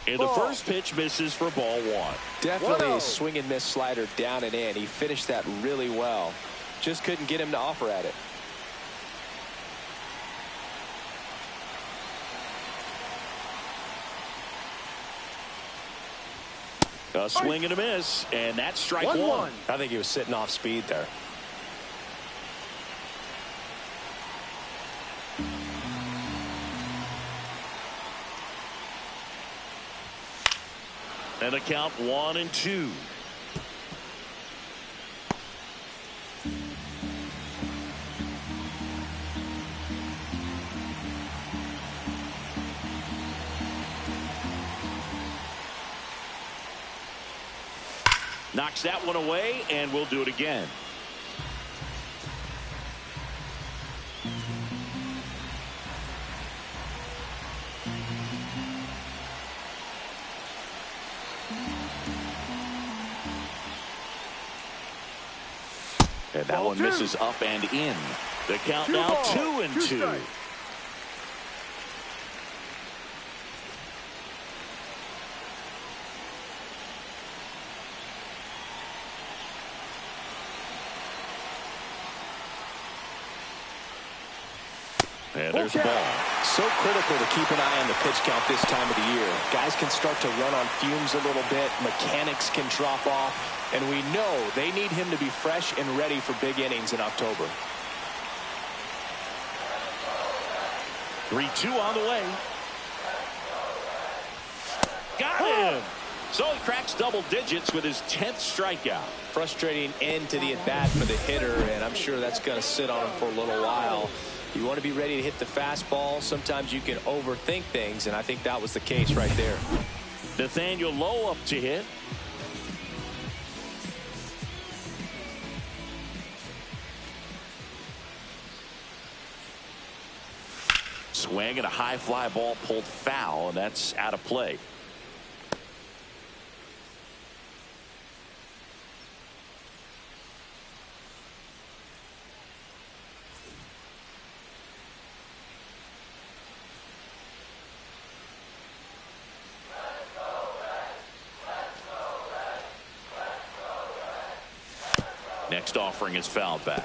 And the first pitch misses for ball one. Definitely a swing and miss slider down and in. He finished that really well. Just couldn't get him to offer at it. A swing and a miss, and that's strike one. I think he was sitting off speed there. And a count 1-2. Knocks that one away, and we'll do it again. And that one misses up and in. The count now 2-2. And there's the ball. So critical to keep an eye on the pitch count this time of the year. Guys can start to run on fumes a little bit. Mechanics can drop off. And we know they need him to be fresh and ready for big innings in October. 3-2 on the way. Got him. So he cracks double digits with his 10th strikeout. Frustrating end to the at-bat for the hitter, and I'm sure that's going to sit on him for a little while. You want to be ready to hit the fastball. Sometimes you can overthink things, and I think that was the case right there. Nathaniel Lowe up to hit. Swing and a high fly ball pulled foul, and that's out of play. Next offering is fouled back.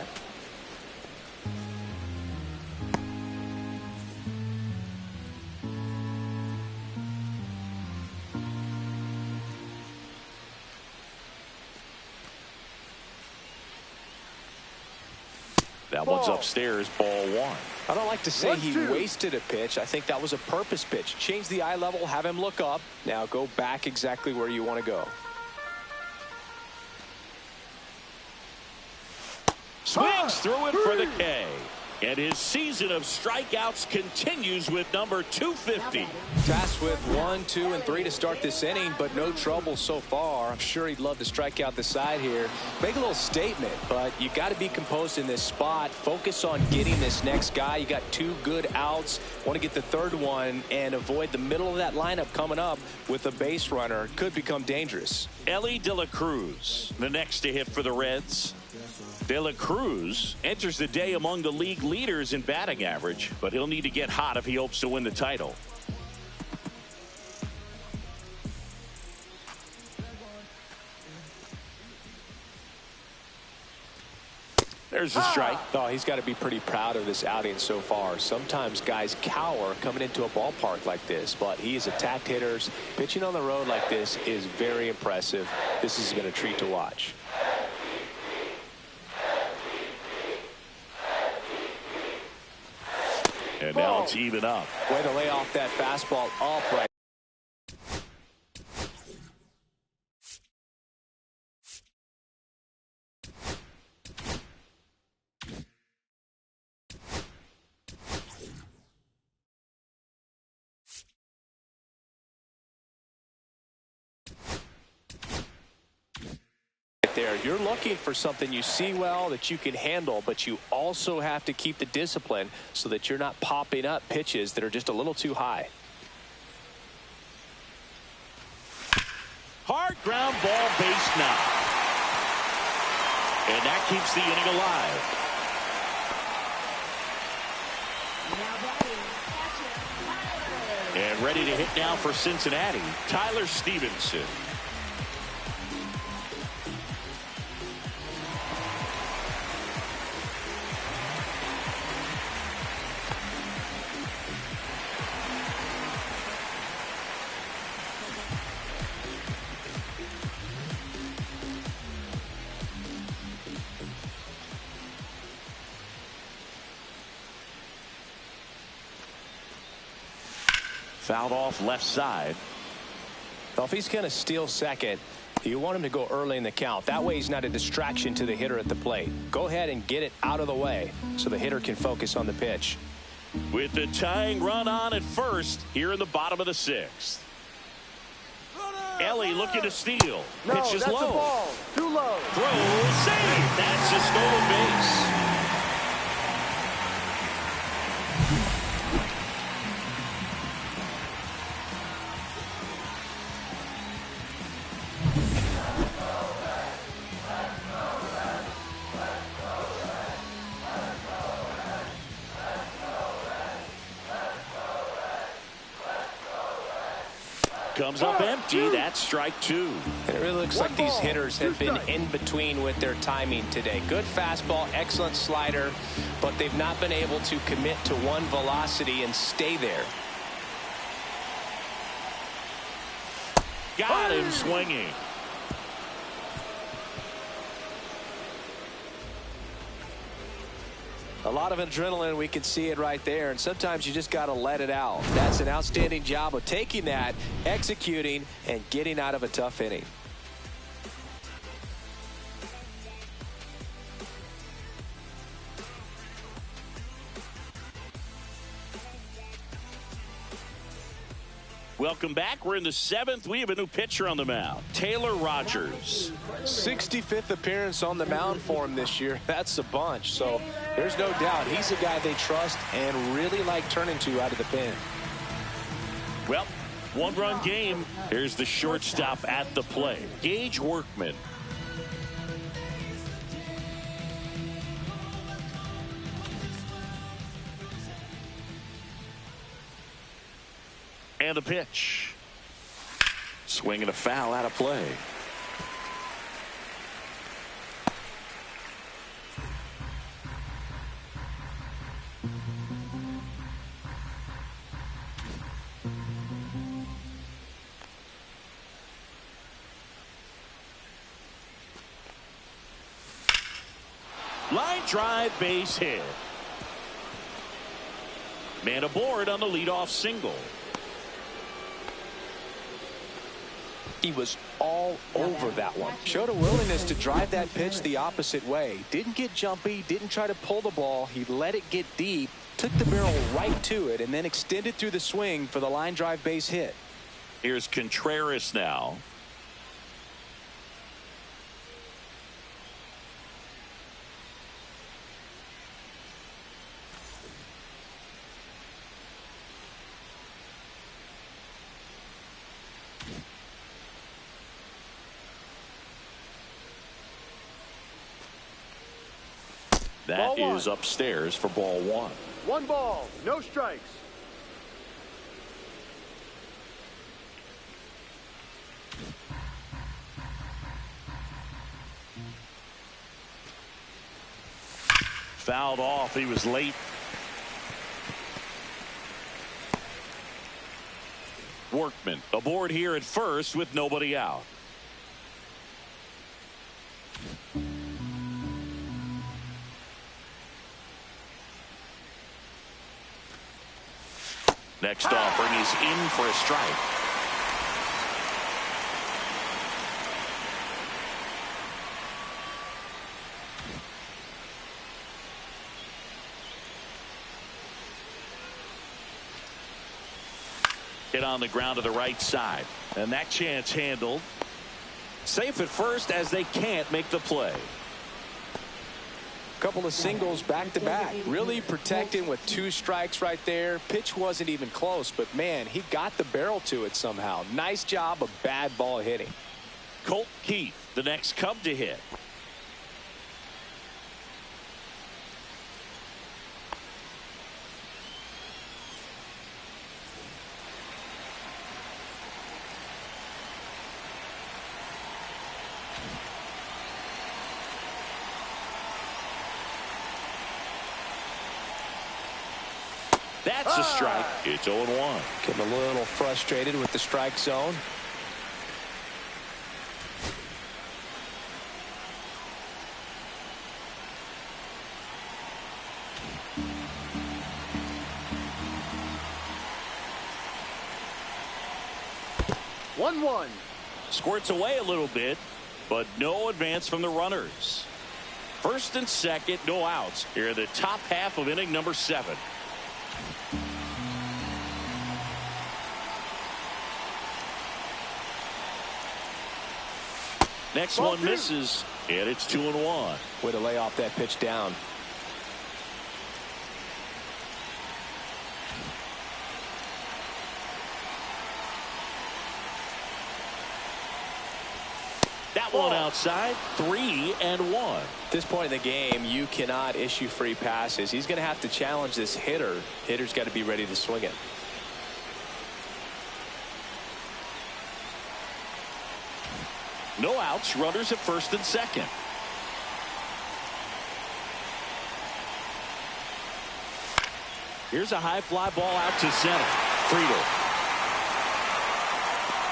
That one's upstairs, ball one. I don't like to say he wasted a pitch. I think that was a purpose pitch. Change the eye level, have him look up. Now go back exactly where you want to go. Swings through it for the K. And his season of strikeouts continues with number 250. Tasked with 1, 2, and 3 to start this inning, but no trouble so far. I'm sure he'd love to strike out the side here. Make a little statement, but you got to be composed in this spot. Focus on getting this next guy. You got 2 good outs. Want to get the third one and avoid the middle of that lineup coming up with a base runner. Could become dangerous. Ellie De La Cruz, the next to hit for the Reds. De La Cruz enters the day among the league leaders in batting average, but he'll need to get hot if he hopes to win the title. There's the strike. Oh, he's got to be pretty proud of this outing so far. Sometimes guys cower coming into a ballpark like this, but he has attacked hitters. Pitching on the road like this is very impressive. This has been a treat to watch. And now it's even up. Way to lay off that fastball upright. right there. You're looking for something you see well that you can handle, but you also have to keep the discipline so that you're not popping up pitches that are just a little too high. Hard ground ball, base knock. And that keeps the inning alive. And ready to hit now for Cincinnati, Tyler Stevenson. Fouled off left side. Well, if he's going to steal second, you want him to go early in the count. That way he's not a distraction to the hitter at the plate. Go ahead and get it out of the way so the hitter can focus on the pitch. With the tying run on at first here in the bottom of the 6th. Ellie looking to steal. No, Pitch is that's low. a ball. Too low. Throw, save. That's a stolen base. Comes up empty. That's strike 2. And it really looks like these hitters have been in between with their timing today. Good fastball, excellent slider, but they've not been able to commit to one velocity and stay there. Got him swinging. A lot of adrenaline, we can see it right there, and sometimes you just got to let it out. That's an outstanding job of taking that, executing, and getting out of a tough inning. Welcome back. We're in the 7th. We have a new pitcher on the mound, Taylor Rogers. 65th appearance on the mound for him this year. That's a bunch. So there's no doubt he's a guy they trust and really like turning to out of the pen. Well, 1-run game. Here's the shortstop at the plate, Gage Workman. And a pitch. Swing and a foul out of play. Line drive, base hit. Man aboard on the leadoff single. He was all over that one. Showed a willingness to drive that pitch the opposite way. Didn't get jumpy, didn't try to pull the ball. He let it get deep, took the barrel right to it, and then extended through the swing for the line drive base hit. Here's Contreras now. That is upstairs for ball 1. 1 ball, no strikes. Fouled off. He was late. Workman aboard here at first with nobody out. Next offering is in for a strike. Hit on the ground to the right side. And that chance handled. Safe at first as they can't make the play. Couple of singles back-to-back. Really protecting with 2 strikes right there. Pitch wasn't even close, but man, he got the barrel to it somehow. Nice job of bad ball hitting. Colt Keith, the next Cub to hit. That's a strike. It's 0-1. Getting a little frustrated with the strike zone. One. Squirts away a little bit, but no advance from the runners. First and second, no outs here in the top half of inning number 7. Next one misses, and it's 2-1. Way to lay off that pitch down. That one outside, 3-1. At this point in the game, you cannot issue free passes. He's going to have to challenge this hitter. Hitter's got to be ready to swing it. No outs, runners at first and second. Here's a high fly ball out to center. Friedel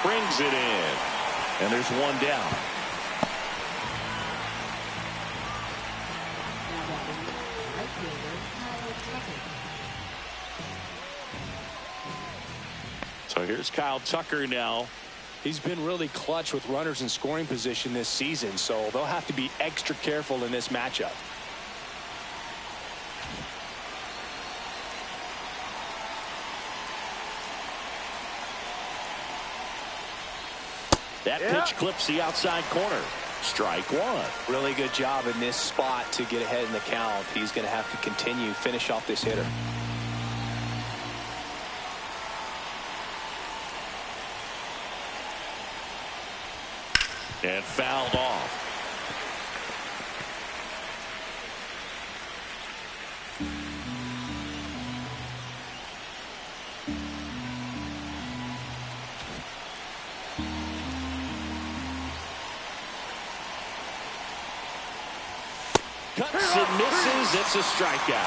brings it in, and there's one down. So here's Kyle Tucker now. He's been really clutch with runners in scoring position this season, so they'll have to be extra careful in this matchup. That pitch clips the outside corner. Strike 1. Really good job in this spot to get ahead in the count. He's going to have to continue finish off this hitter. And fouled off. Cuts and misses. It's a strikeout.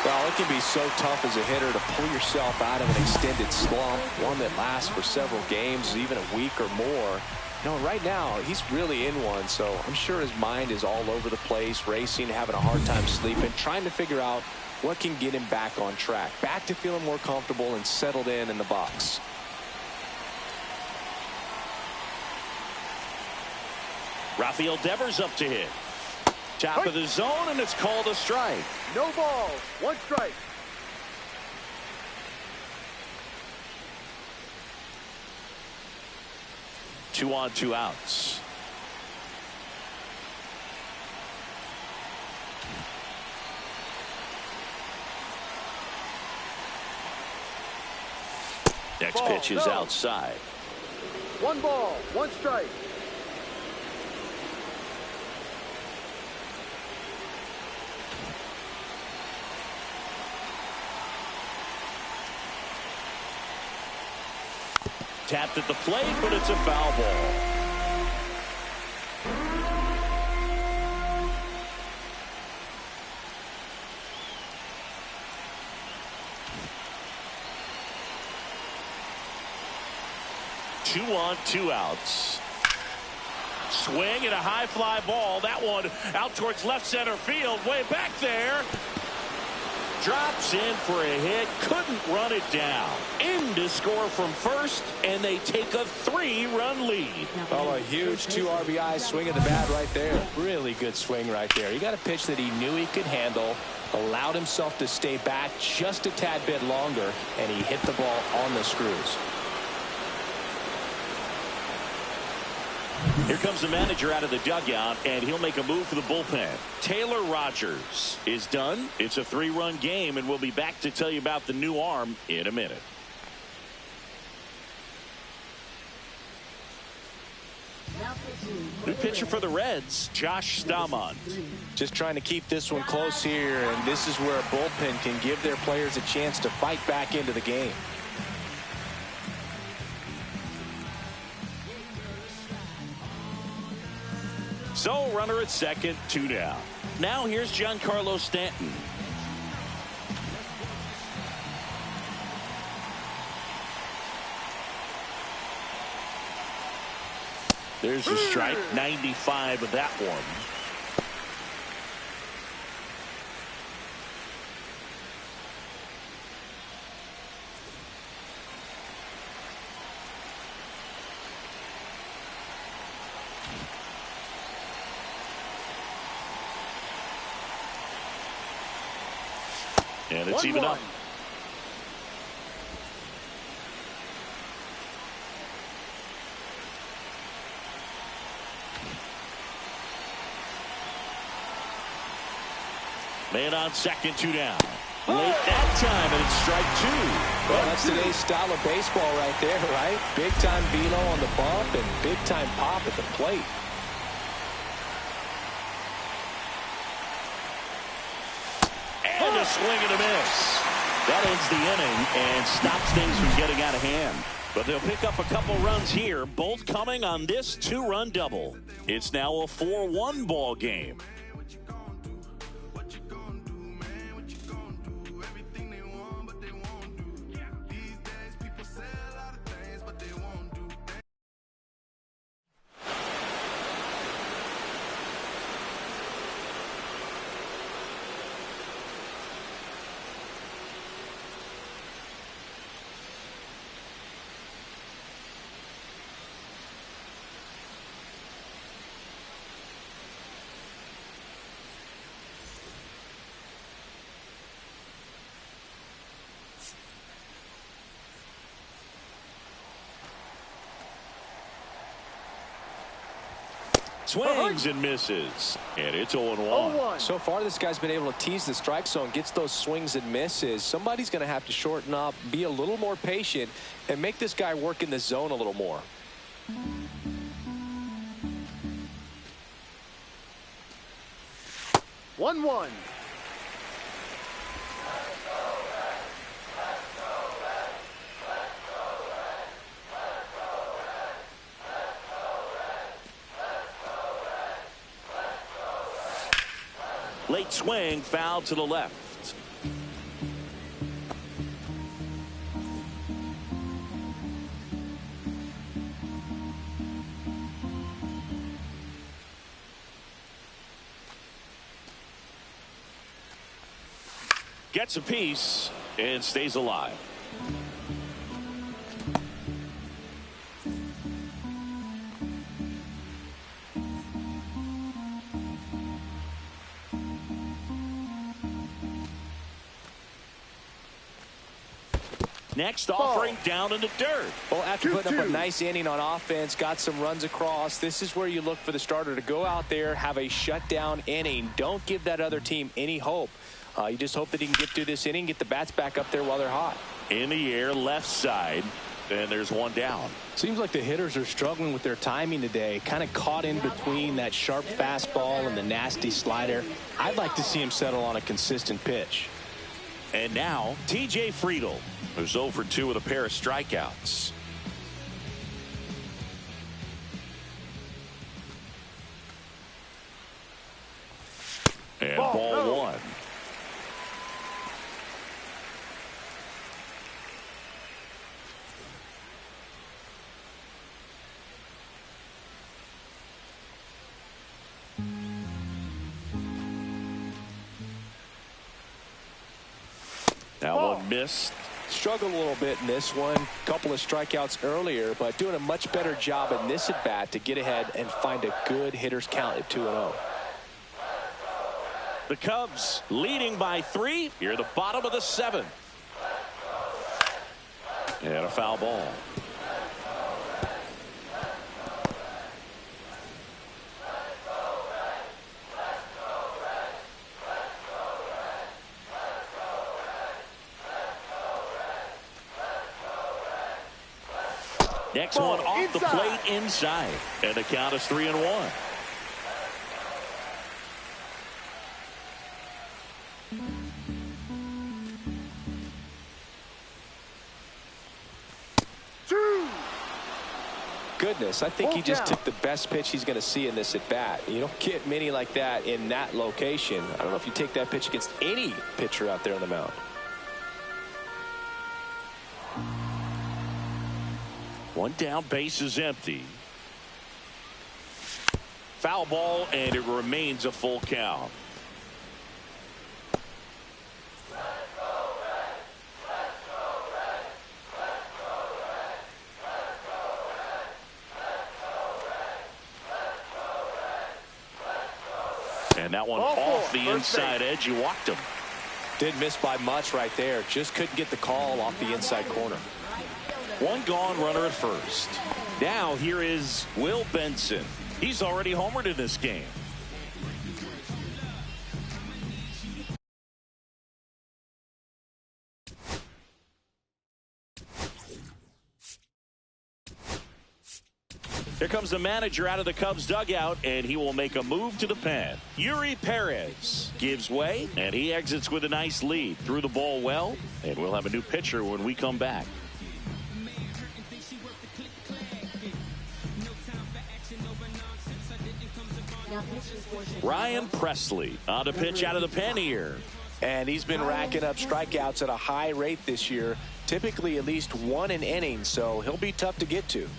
Well, it can be so tough as a hitter to pull yourself out of an extended slump, one that lasts for several games, even a week or more. No, right now, he's really in one, so I'm sure his mind is all over the place, racing, having a hard time sleeping, trying to figure out what can get him back on track, back to feeling more comfortable and settled in the box. Rafael Devers up to hit. Top of the zone, and it's called a strike. No ball. 1 strike. Two on, 2 outs. Next pitch is outside. 1 ball. 1 strike. Tapped at the plate, but it's a foul ball. Two on, 2 outs. Swing and a high fly ball. That one out towards left center field. Way back there. Drops in for a hit. Couldn't run it down. In to score from first, and they take a 3-run lead. Oh, a huge 2 RBI swing of the bat right there. Really good swing right there. He got a pitch that he knew he could handle, allowed himself to stay back just a tad bit longer, and he hit the ball on the screws. Here comes the manager out of the dugout, and he'll make a move for the bullpen. Taylor Rogers is done. It's a 3-run game, and we'll be back to tell you about the new arm in a minute. New pitcher for the Reds, Josh Stamont. Just trying to keep this one close here, and this is where a bullpen can give their players a chance to fight back into the game. So, runner at second, 2 down. Now here's Giancarlo Stanton. There's the strike, 95 of that one. And it's even up. Man on second, 2 down. Late that time, and it's strike 2. Well, that's today's style of baseball right there, right? Big time velo on the bump and big time pop at the plate. And a swing and a miss. That ends the inning and stops things from getting out of hand. But they'll pick up a couple runs here, both coming on this 2-run double. It's now a 4-1 ball game. Swings and misses. And it's 0-1. So far, this guy's been able to tease the strike zone, gets those swings and misses. Somebody's going to have to shorten up, be a little more patient, and make this guy work in the zone a little more. One. Late swing, foul to the left. Gets a piece and stays alive. Next offering down in the dirt. Well, after putting up a nice inning on offense, got some runs across, this is where you look for the starter to go out there, have a shutdown inning. Don't give that other team any hope. You just hope that he can get through this inning, get the bats back up there while they're hot. In the air, left side, and there's one down. Seems like the hitters are struggling with their timing today, kind of caught in between that sharp fastball and the nasty slider. I'd like to see him settle on a consistent pitch. And now, TJ Friedl, who's 0 for 2 with a pair of strikeouts. And ball 1. That one missed. Struggled a little bit in this one. Couple of strikeouts earlier, but doing a much better job in this at bat to get ahead and find a good hitter's count at 2-0. The Cubs leading by 3 here at the bottom of the 7th. And a foul ball. Next Ball one off the inside. plate inside. And the count is 3-1. Goodness, I think he just Down. took the best pitch he's going to see in this at bat. You don't get many like that in that location. I don't know if you take that pitch against any pitcher out there on the mound. One down, base is empty. Foul ball, and it remains a full count. And that one off the inside edge. You walked him. Didn't miss by much right there. Just couldn't get the call off the inside corner. One gone, runner at first. Now here is Will Benson. He's already homered in this game. Here comes the manager out of the Cubs dugout, and he will make a move to the pen. Yuri Perez gives way, and he exits with a nice lead. Threw the ball well, and we'll have a new pitcher when we come back. Ryan Presley on to pitch out of the pen here. And he's been racking up strikeouts at a high rate this year, typically at least one an inning, so he'll be tough to get to.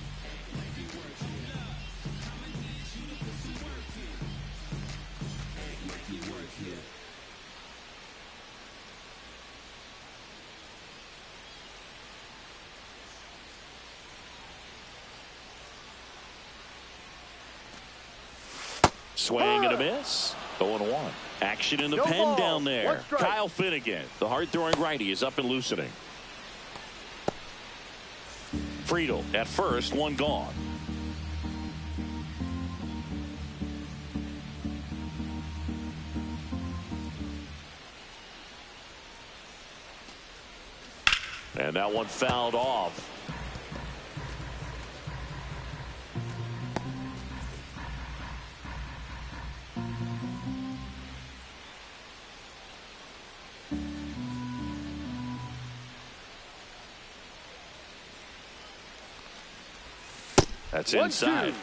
Swing and a miss. 0-1. Action in the No pen ball. down there. One strike. Kyle Finnegan, the hard-throwing righty, is up and loosening. Friedel at first, one gone. And that one fouled off. That's inside. 1-2.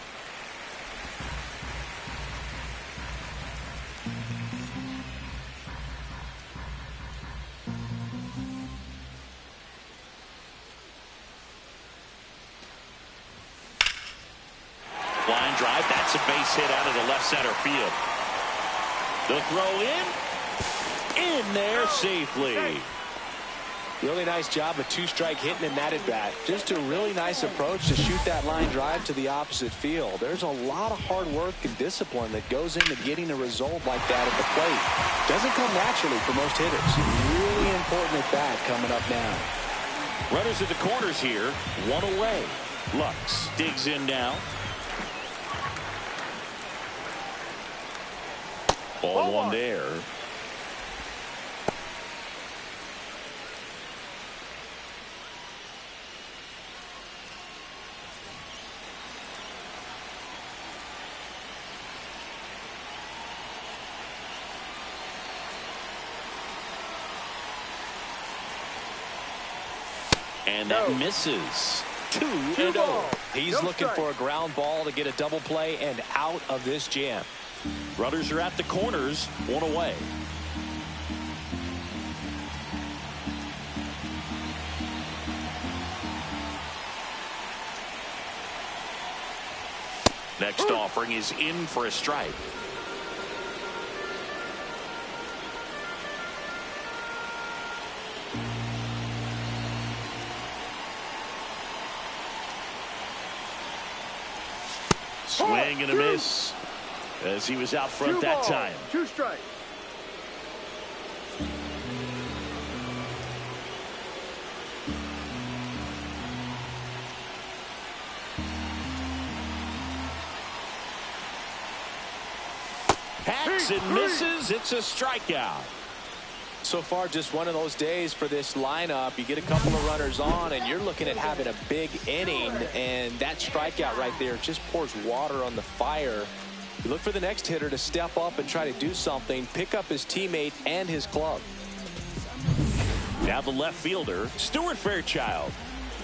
Line drive. That's a base hit out of the left center field. The throw in there safely. Really nice job of two-strike hitting in that at bat. Just a really nice approach to shoot that line drive to the opposite field. There's a lot of hard work and discipline that goes into getting a result like that at the plate. Doesn't come naturally for most hitters. Really important at bat coming up now. Runners at the corners here. One away. Lux digs in now. Ball one there. And that misses. 2-0. He's No looking strike. for a ground ball to get a double play and out of this jam. Runners are at the corners. One away. Next offering is in for a strike. Swing and a miss as he was out front that time. 2 strikes. Hacks and misses. It's a strikeout. So far, just one of those days for this lineup. You get a couple of runners on, and you're looking at having a big inning, and that strikeout right there just pours water on the fire. You look for the next hitter to step up and try to do something, pick up his teammate and his glove. Now the left fielder, Stuart Fairchild.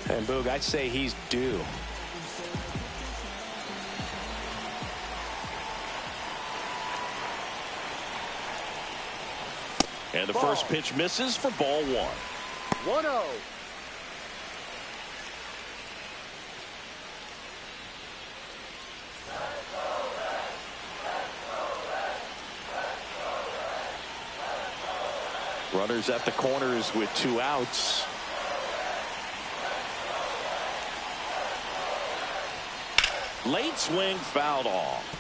And Boog, I'd say he's due. And the first pitch misses for ball one. 1-0. Runners at the corners with 2 outs. Late swing fouled off.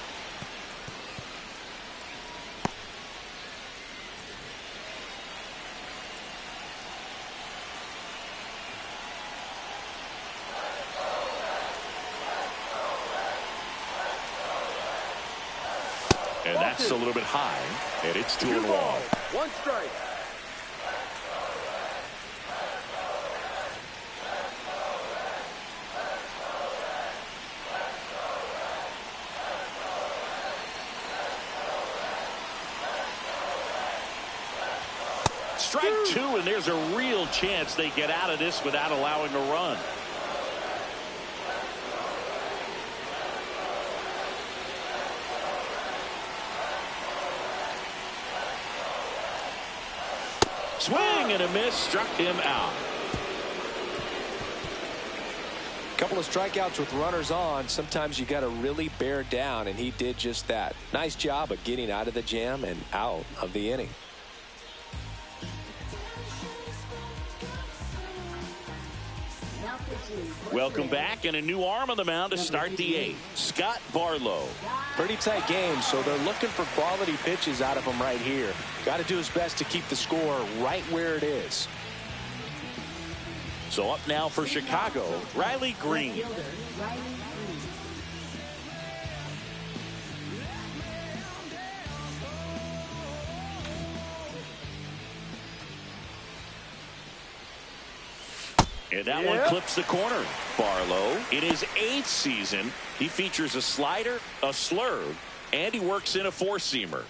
And that's a little bit high, and it's 2-1. 1 strike. Strike 2, and there's a real chance they get out of this without allowing a run. Swing and a miss, struck him out. Couple of strikeouts with runners on. Sometimes you got to really bear down, and he did just that. Nice job of getting out of the jam and out of the inning. Welcome back, and a new arm on the mound to start the 8th. Scott Barlow. Pretty tight game, so they're looking for quality pitches out of him right here. Got to do his best to keep the score right where it is. So up now for Chicago, Riley Green. And that one clips the corner. Barlow, in his 8th season, he features a slider, a slurve, and he works in a 4-seamer.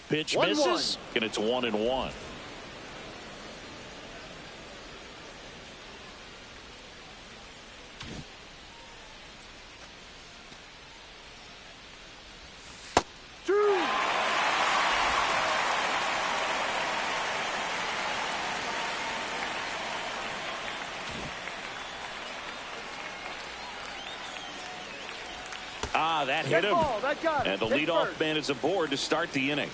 Pitch misses, and it's 1-1. That hit him. And the leadoff man is aboard to start the inning.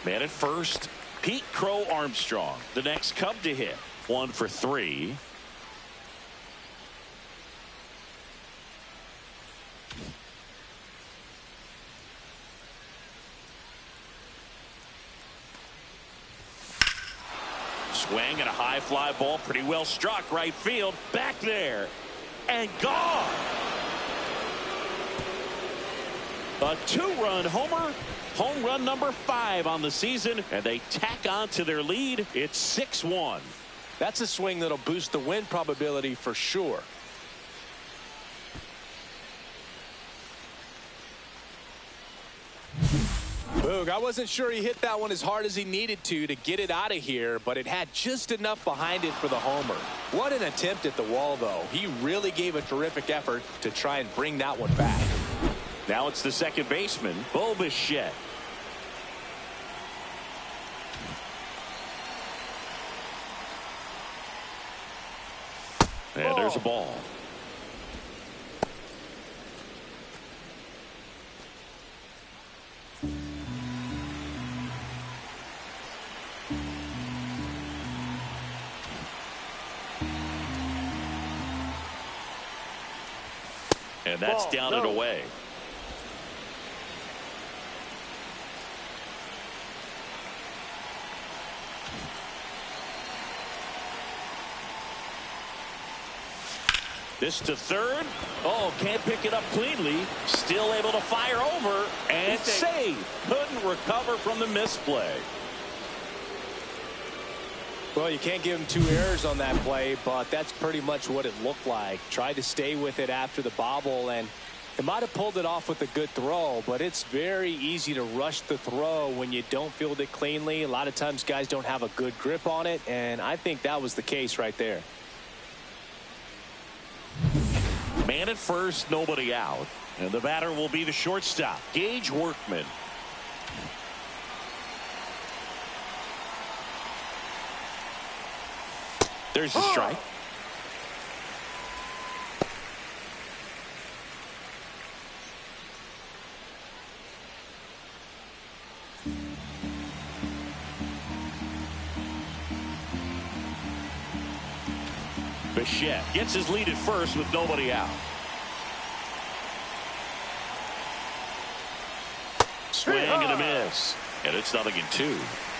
Man at first, Pete Crow Armstrong. The next Cub to hit. 1 for 3. Swing and a high fly ball. Pretty well struck right field. Back there. And gone. A 2-run homer, home run number 5 on the season, and they tack on to their lead. It's 6-1. That's a swing that'll boost the win probability for sure. Boog, I wasn't sure he hit that one as hard as he needed to get it out of here, but it had just enough behind it for the homer. What an attempt at the wall, though. He really gave a terrific effort to try and bring that one back. Now it's the second baseman, Bo Bichette. And there's a ball. And that's down and away. This to third. Oh, can't pick it up cleanly. Still able to fire over and save. Couldn't recover from the misplay. Well, you can't give him 2 errors on that play, but that's pretty much what it looked like. Tried to stay with it after the bobble, and it might have pulled it off with a good throw, but it's very easy to rush the throw when you don't field it cleanly. A lot of times guys don't have a good grip on it, and I think that was the case right there. Man at first, nobody out. And the batter will be the shortstop, Gage Workman. There's the strike. Bichette gets his lead at first with nobody out. Swing and a miss. And it's 0-2.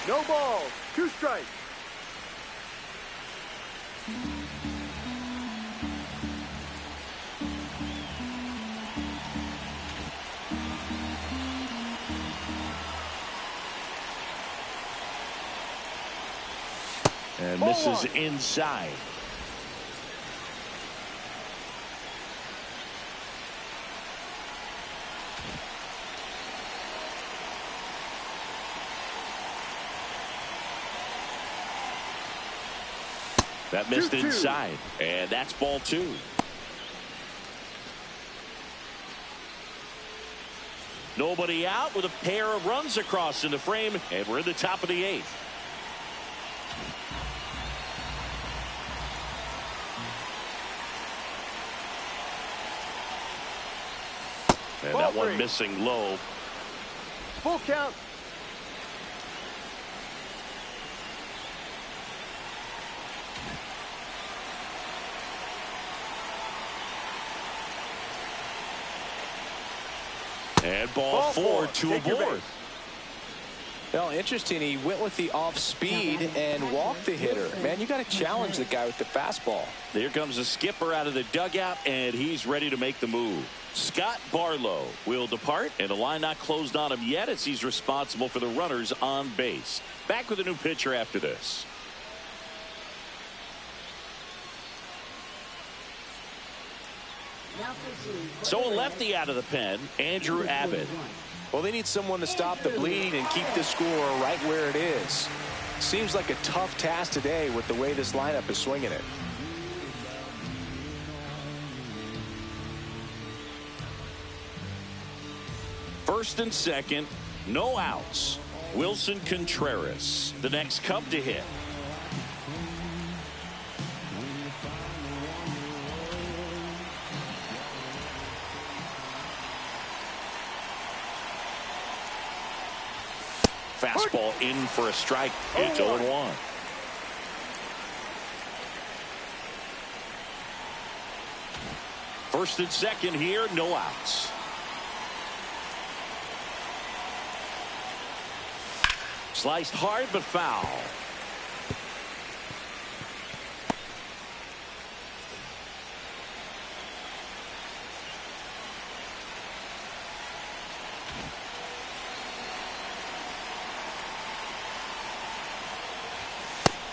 No ball. 2 strikes. And misses inside. That missed inside, and that's ball 2. Nobody out with a pair of runs across in the frame, and we're in the top of the 8th. And that one missing low. Full count. And ball 4, 2 aboard. Well, interesting. He went with the off speed and walked the hitter. Man, you got to challenge the guy with the fastball. Here comes the skipper out of the dugout, and he's ready to make the move. Scott Barlow will depart, and the line not closed on him yet as he's responsible for the runners on base. Back with a new pitcher after this. So a lefty out of the pen, Andrew Abbott. Well, they need someone to stop the bleed and keep the score right where it is. Seems like a tough task today with the way this lineup is swinging it. First and second, no outs. Wilson Contreras, the next Cub to hit. Fastball in for a strike. It's 0-1. First and second here, no outs. Sliced hard but foul.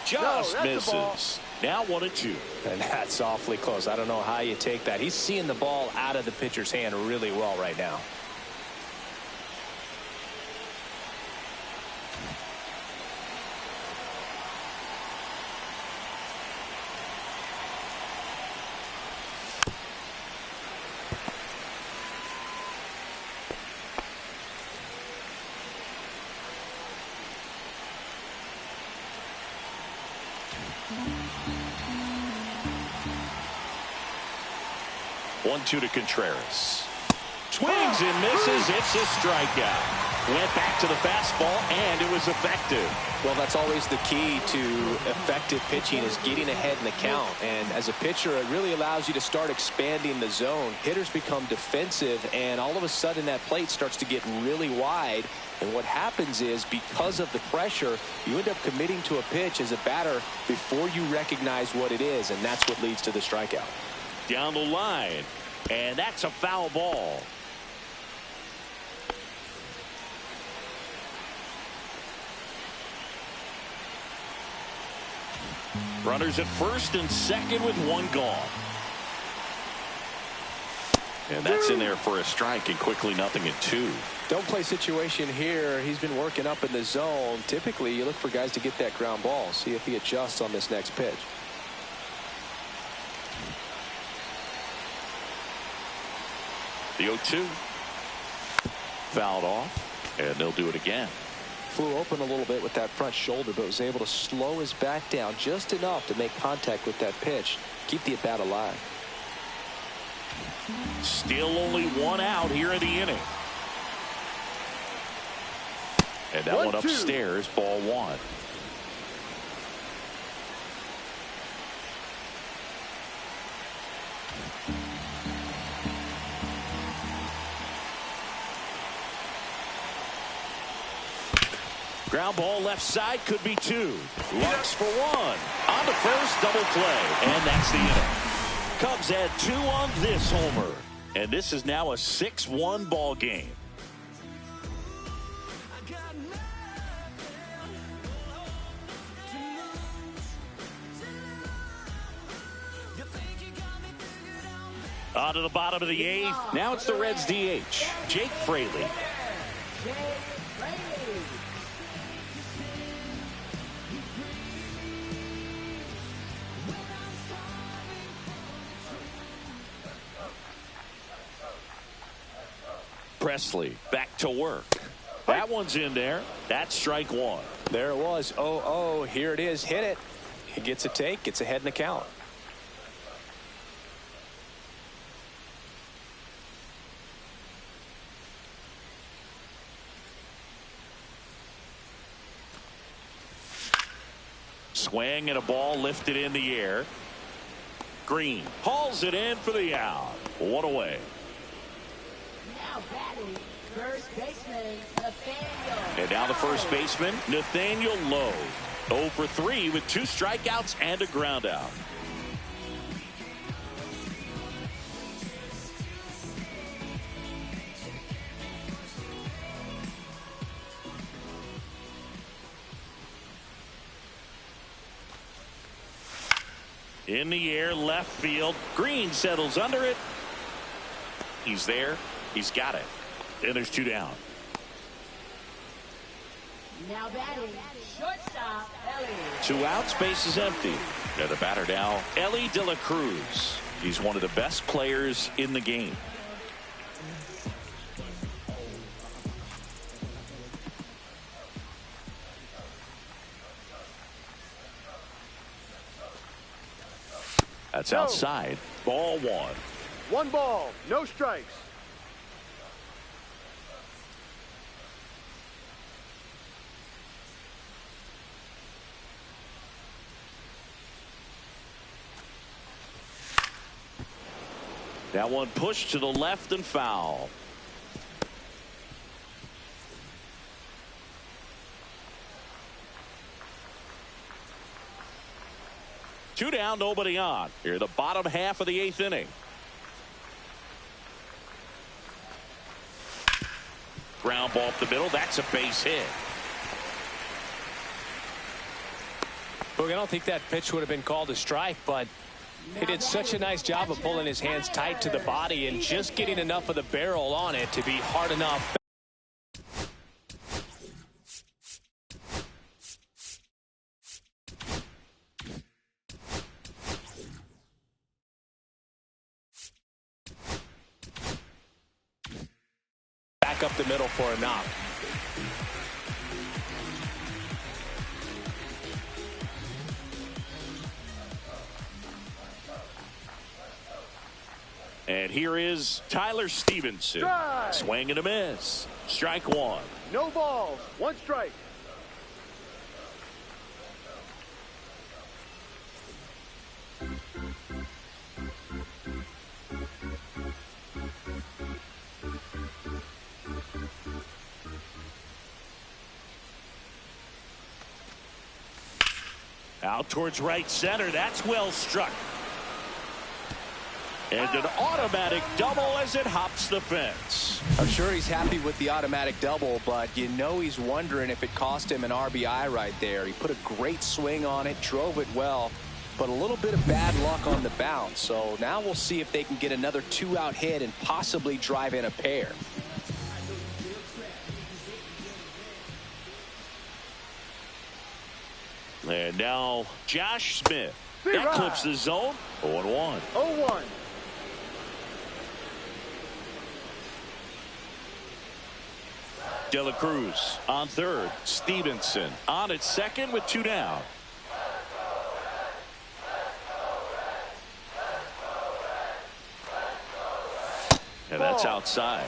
Just misses. Now 1-2. And that's awfully close. I don't know how you take that. He's seeing the ball out of the pitcher's hand really well right now. One-two to Contreras. Swings and misses. It's a strikeout. Went back to the fastball, and it was effective. Well, that's always the key to effective pitching, is getting ahead in the count. And as a pitcher, it really allows you to start expanding the zone. Hitters become defensive, and all of a sudden that plate starts to get really wide. And what happens is, because of the pressure, you end up committing to a pitch as a batter before you recognize what it is, and that's what leads to the strikeout. down the line. And that's a foul ball. Runners at first and second with one gone. And that's in there for a strike, and quickly 0-2. Don't play situation here. He's been working up in the zone. Typically, you look for guys to get that ground ball. See if he adjusts on this next pitch. The 0-2. Fouled off, and they'll do it again. Flew open a little bit with that front shoulder, but was able to slow his back down just enough to make contact with that pitch. Keep the at-bat alive. Still only one out here in the inning. And that one upstairs, ball one. Ground ball left side, could be two. Looks for one. On to first, double play. And that's the inning. Cubs add 2 on this homer. And this is now a 6-1 ball game. On to the bottom of the 8th. Now it's the Reds DH, Jake Fraley. Presley back to work. That one's in there. That's strike one. There it was. 0-0. Here it is. Hit it. He gets a take. Gets ahead in the count. Swing and a ball lifted in the air. Green hauls it in for the out. One away. Now batting, first baseman, Nathaniel. And now the first baseman, Nathaniel Lowe. 0 for 3 with 2 strikeouts and a ground out. In the air, left field. Green settles under it. He's there. He's got it. And there's 2 down. Now batting, shortstop, Ellie. 2 outs, base is empty. And the batter now, Ellie De La Cruz. He's one of the best players in the game. That's outside. Ball one. 1 ball, no strikes. That one pushed to the left and foul. Two down, nobody on. Here, the bottom half of the 8th inning. Ground ball up the middle. That's a base hit. Look, I don't think that pitch would have been called a strike, but he did such a nice job of pulling his hands tight to the body and just getting enough of the barrel on it to be hard enough. Back up the middle for a knock. And here is Tyler Stevenson. Strike. Swing and a miss. Strike one. No balls, 1 strike. Out towards right center. That's well struck. And an automatic double as it hops the fence. I'm sure he's happy with the automatic double, but you know he's wondering if it cost him an RBI right there. He put a great swing on it, drove it well, but a little bit of bad luck on the bounce. So now we'll see if they can get another 2-out hit and possibly drive in a pair. And now Josh Smith. That clips the zone. 0-1. 0-1. De La Cruz on third. Stevenson on at second with 2 down. And that's outside.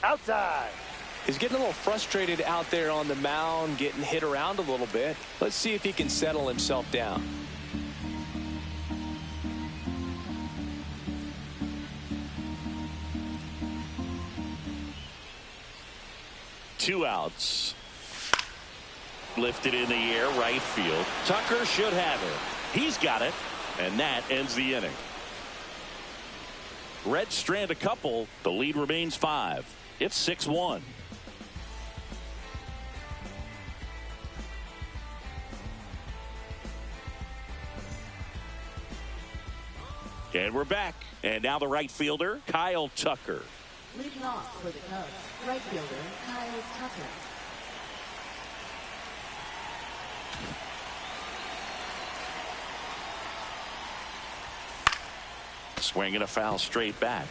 Outside. He's getting a little frustrated out there on the mound, getting hit around a little bit. Let's see if he can settle himself down. Two outs. Lifted in the air, right field. Tucker should have it. He's got it, and that ends the inning. Reds strand a couple. The lead remains 5. It's 6-1. And we're back. And now the right fielder, Kyle Tucker. Leading off for the Cubs, right fielder Kyle Tucker. Swinging a foul straight back.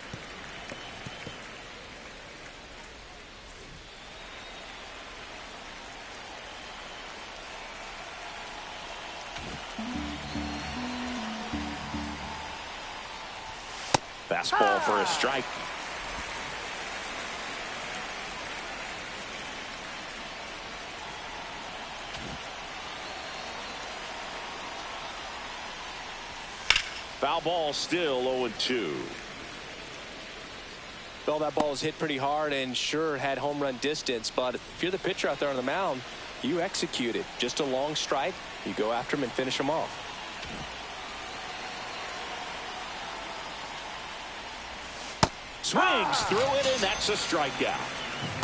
Fastball for a strike. Foul ball, still 0-2. Well, that ball was hit pretty hard and sure had home run distance, but if you're the pitcher out there on the mound, you execute it. Just a long strike. You go after him and finish him off. Swings through it, and that's a strikeout.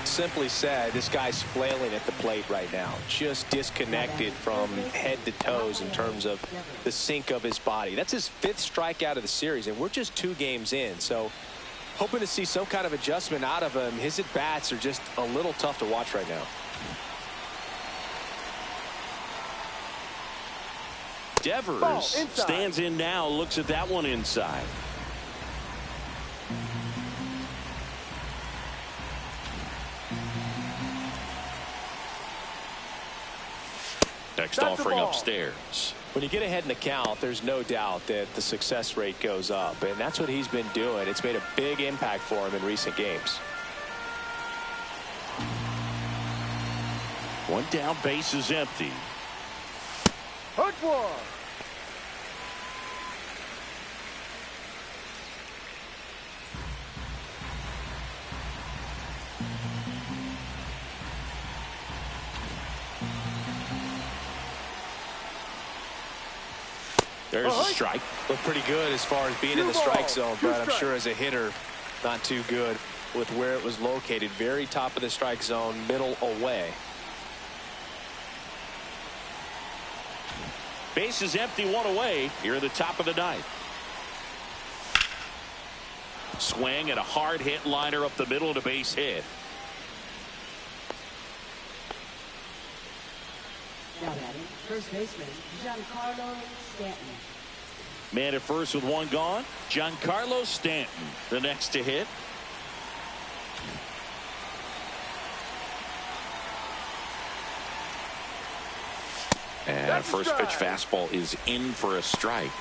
Simply said, this guy's flailing at the plate right now. Just disconnected from head to toes in terms of the sink of his body. That's his 5th strikeout of the series, and we're just 2 games in. So hoping to see some kind of adjustment out of him. His at-bats are just a little tough to watch right now. Devers stands in now, looks at that one inside. Next offering upstairs. When you get ahead in the count, there's no doubt that the success rate goes up, and that's what he's been doing. It's made a big impact for him in recent games. One down, base is empty. Hook one. There's a strike. Looked pretty good as far as being in the strike zone, but I'm sure as a hitter, not too good with where it was located. Very top of the strike zone, middle away. Base is empty, 1 away here at the top of the 9th. Swing and a hard hit liner up the middle to base hit. Now batting, first baseman Giancarlo Stanton. Man at first with 1 gone. Giancarlo Stanton, the next to hit. And first pitch fastball is in for a strike.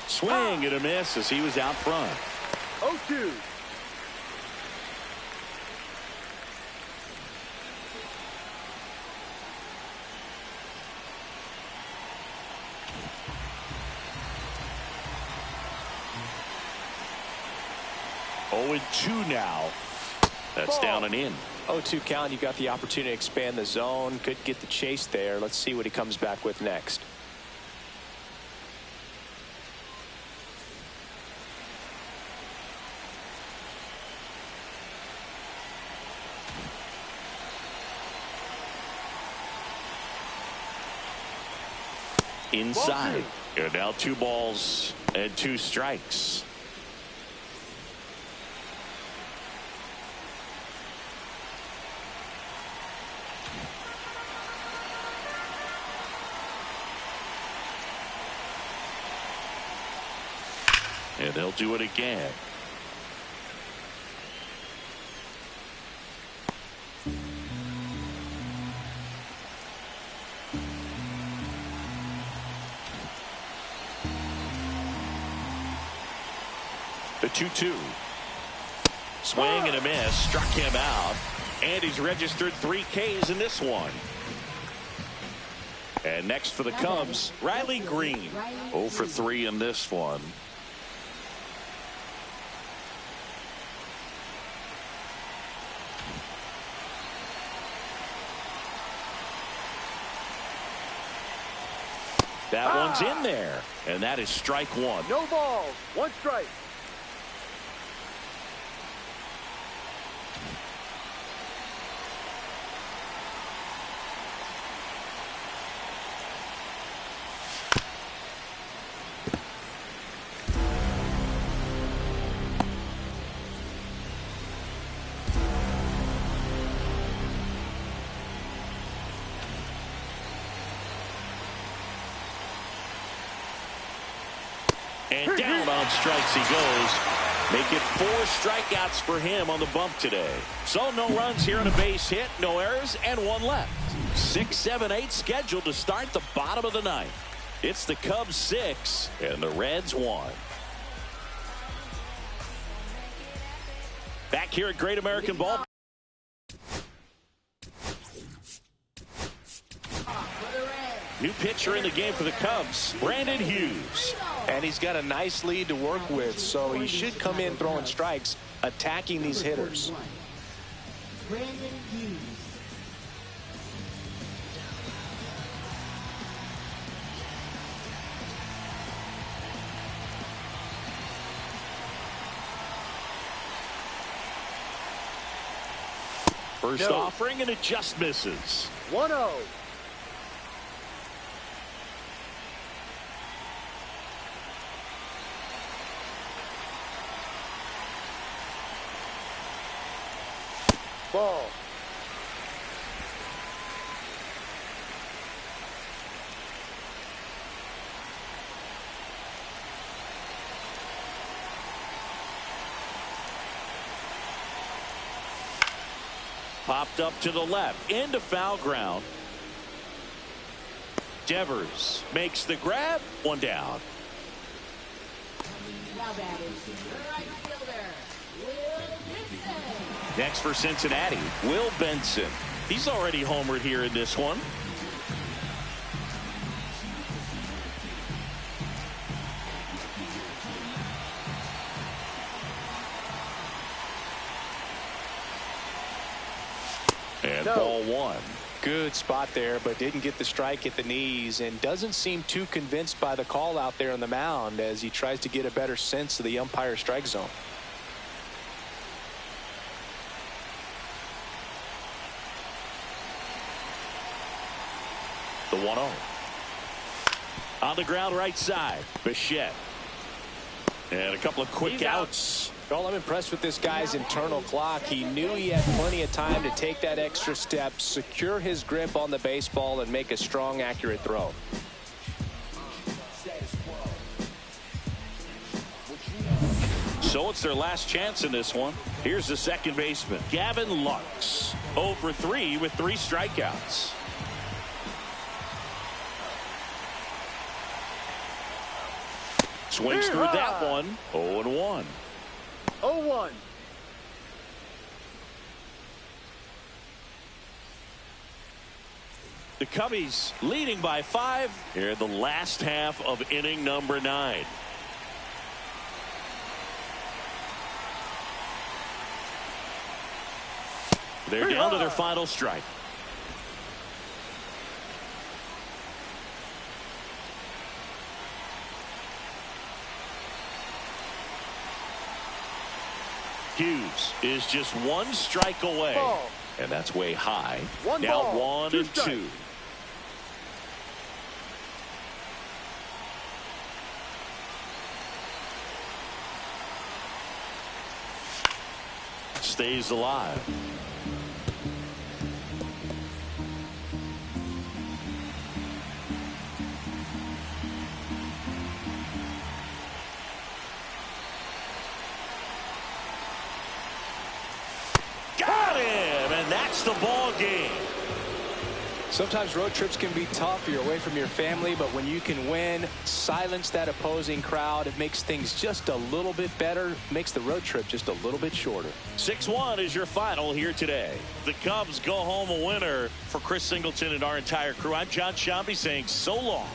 Swing and a miss as he was out front. 0-2. Oh, 2 now. That's down and in. 0-2 count. You got the opportunity to expand the zone. Could get the chase there. Let's see what he comes back with next. Inside. And now 2 balls and 2 strikes. And they'll do it again. The 2-2. Swing and a miss. Struck him out. And he's registered 3 Ks in this one. And next for the Cubs, Riley Green. 0 for 3 in this one. That one's in there. And that is strike 1. No balls. 1 strike. And down on strikes he goes. Make it 4 strikeouts for him on the bump today. So no runs here on a base hit, no errors, and 1 left. 6, 7, 8 scheduled to start the bottom of the 9th. It's the Cubs 6 and the Reds 1. Back here at Great American Ball. New pitcher in the game for the Cubs, Brandon Hughes. And he's got a nice lead to work with, so he should come in throwing strikes, attacking these hitters. Brandon Hughes. First offering and it just misses. 1-0. Ball. Popped up to the left into foul ground. Devers makes the grab. 1 down. Now batting, right fielder, Will Benson. Next for Cincinnati, Will Benson. He's already homered here in this one. And ball 1. Good spot there, but didn't get the strike at the knees and doesn't seem too convinced by the call out there on the mound as he tries to get a better sense of the umpire strike zone. The 1-0. On the ground right side, Bichette. And a couple of quick outs. Well, I'm impressed with this guy's internal clock. He knew he had plenty of time to take that extra step, secure his grip on the baseball, and make a strong, accurate throw. So it's their last chance in this one. Here's the second baseman, Gavin Lux. 0 for 3 with 3 strikeouts. Swings through that one. 0-1. 0-1. The Cubbies leading by 5 here in the last half of inning number 9. They're down to their final strike. Hughes is just 1 strike away. Ball. And that's way high. One now ball, 1 2 and strikes. 2. Stays alive. Got him, and that's the ball game. Sometimes road trips can be tough. You're away from your family, but when you can win, silence that opposing crowd, it makes things just a little bit better, makes the road trip just a little bit shorter. 6-1 is your final here today. The Cubs go home a winner. For Chris Singleton and our entire crew, I'm John Shambi saying so long.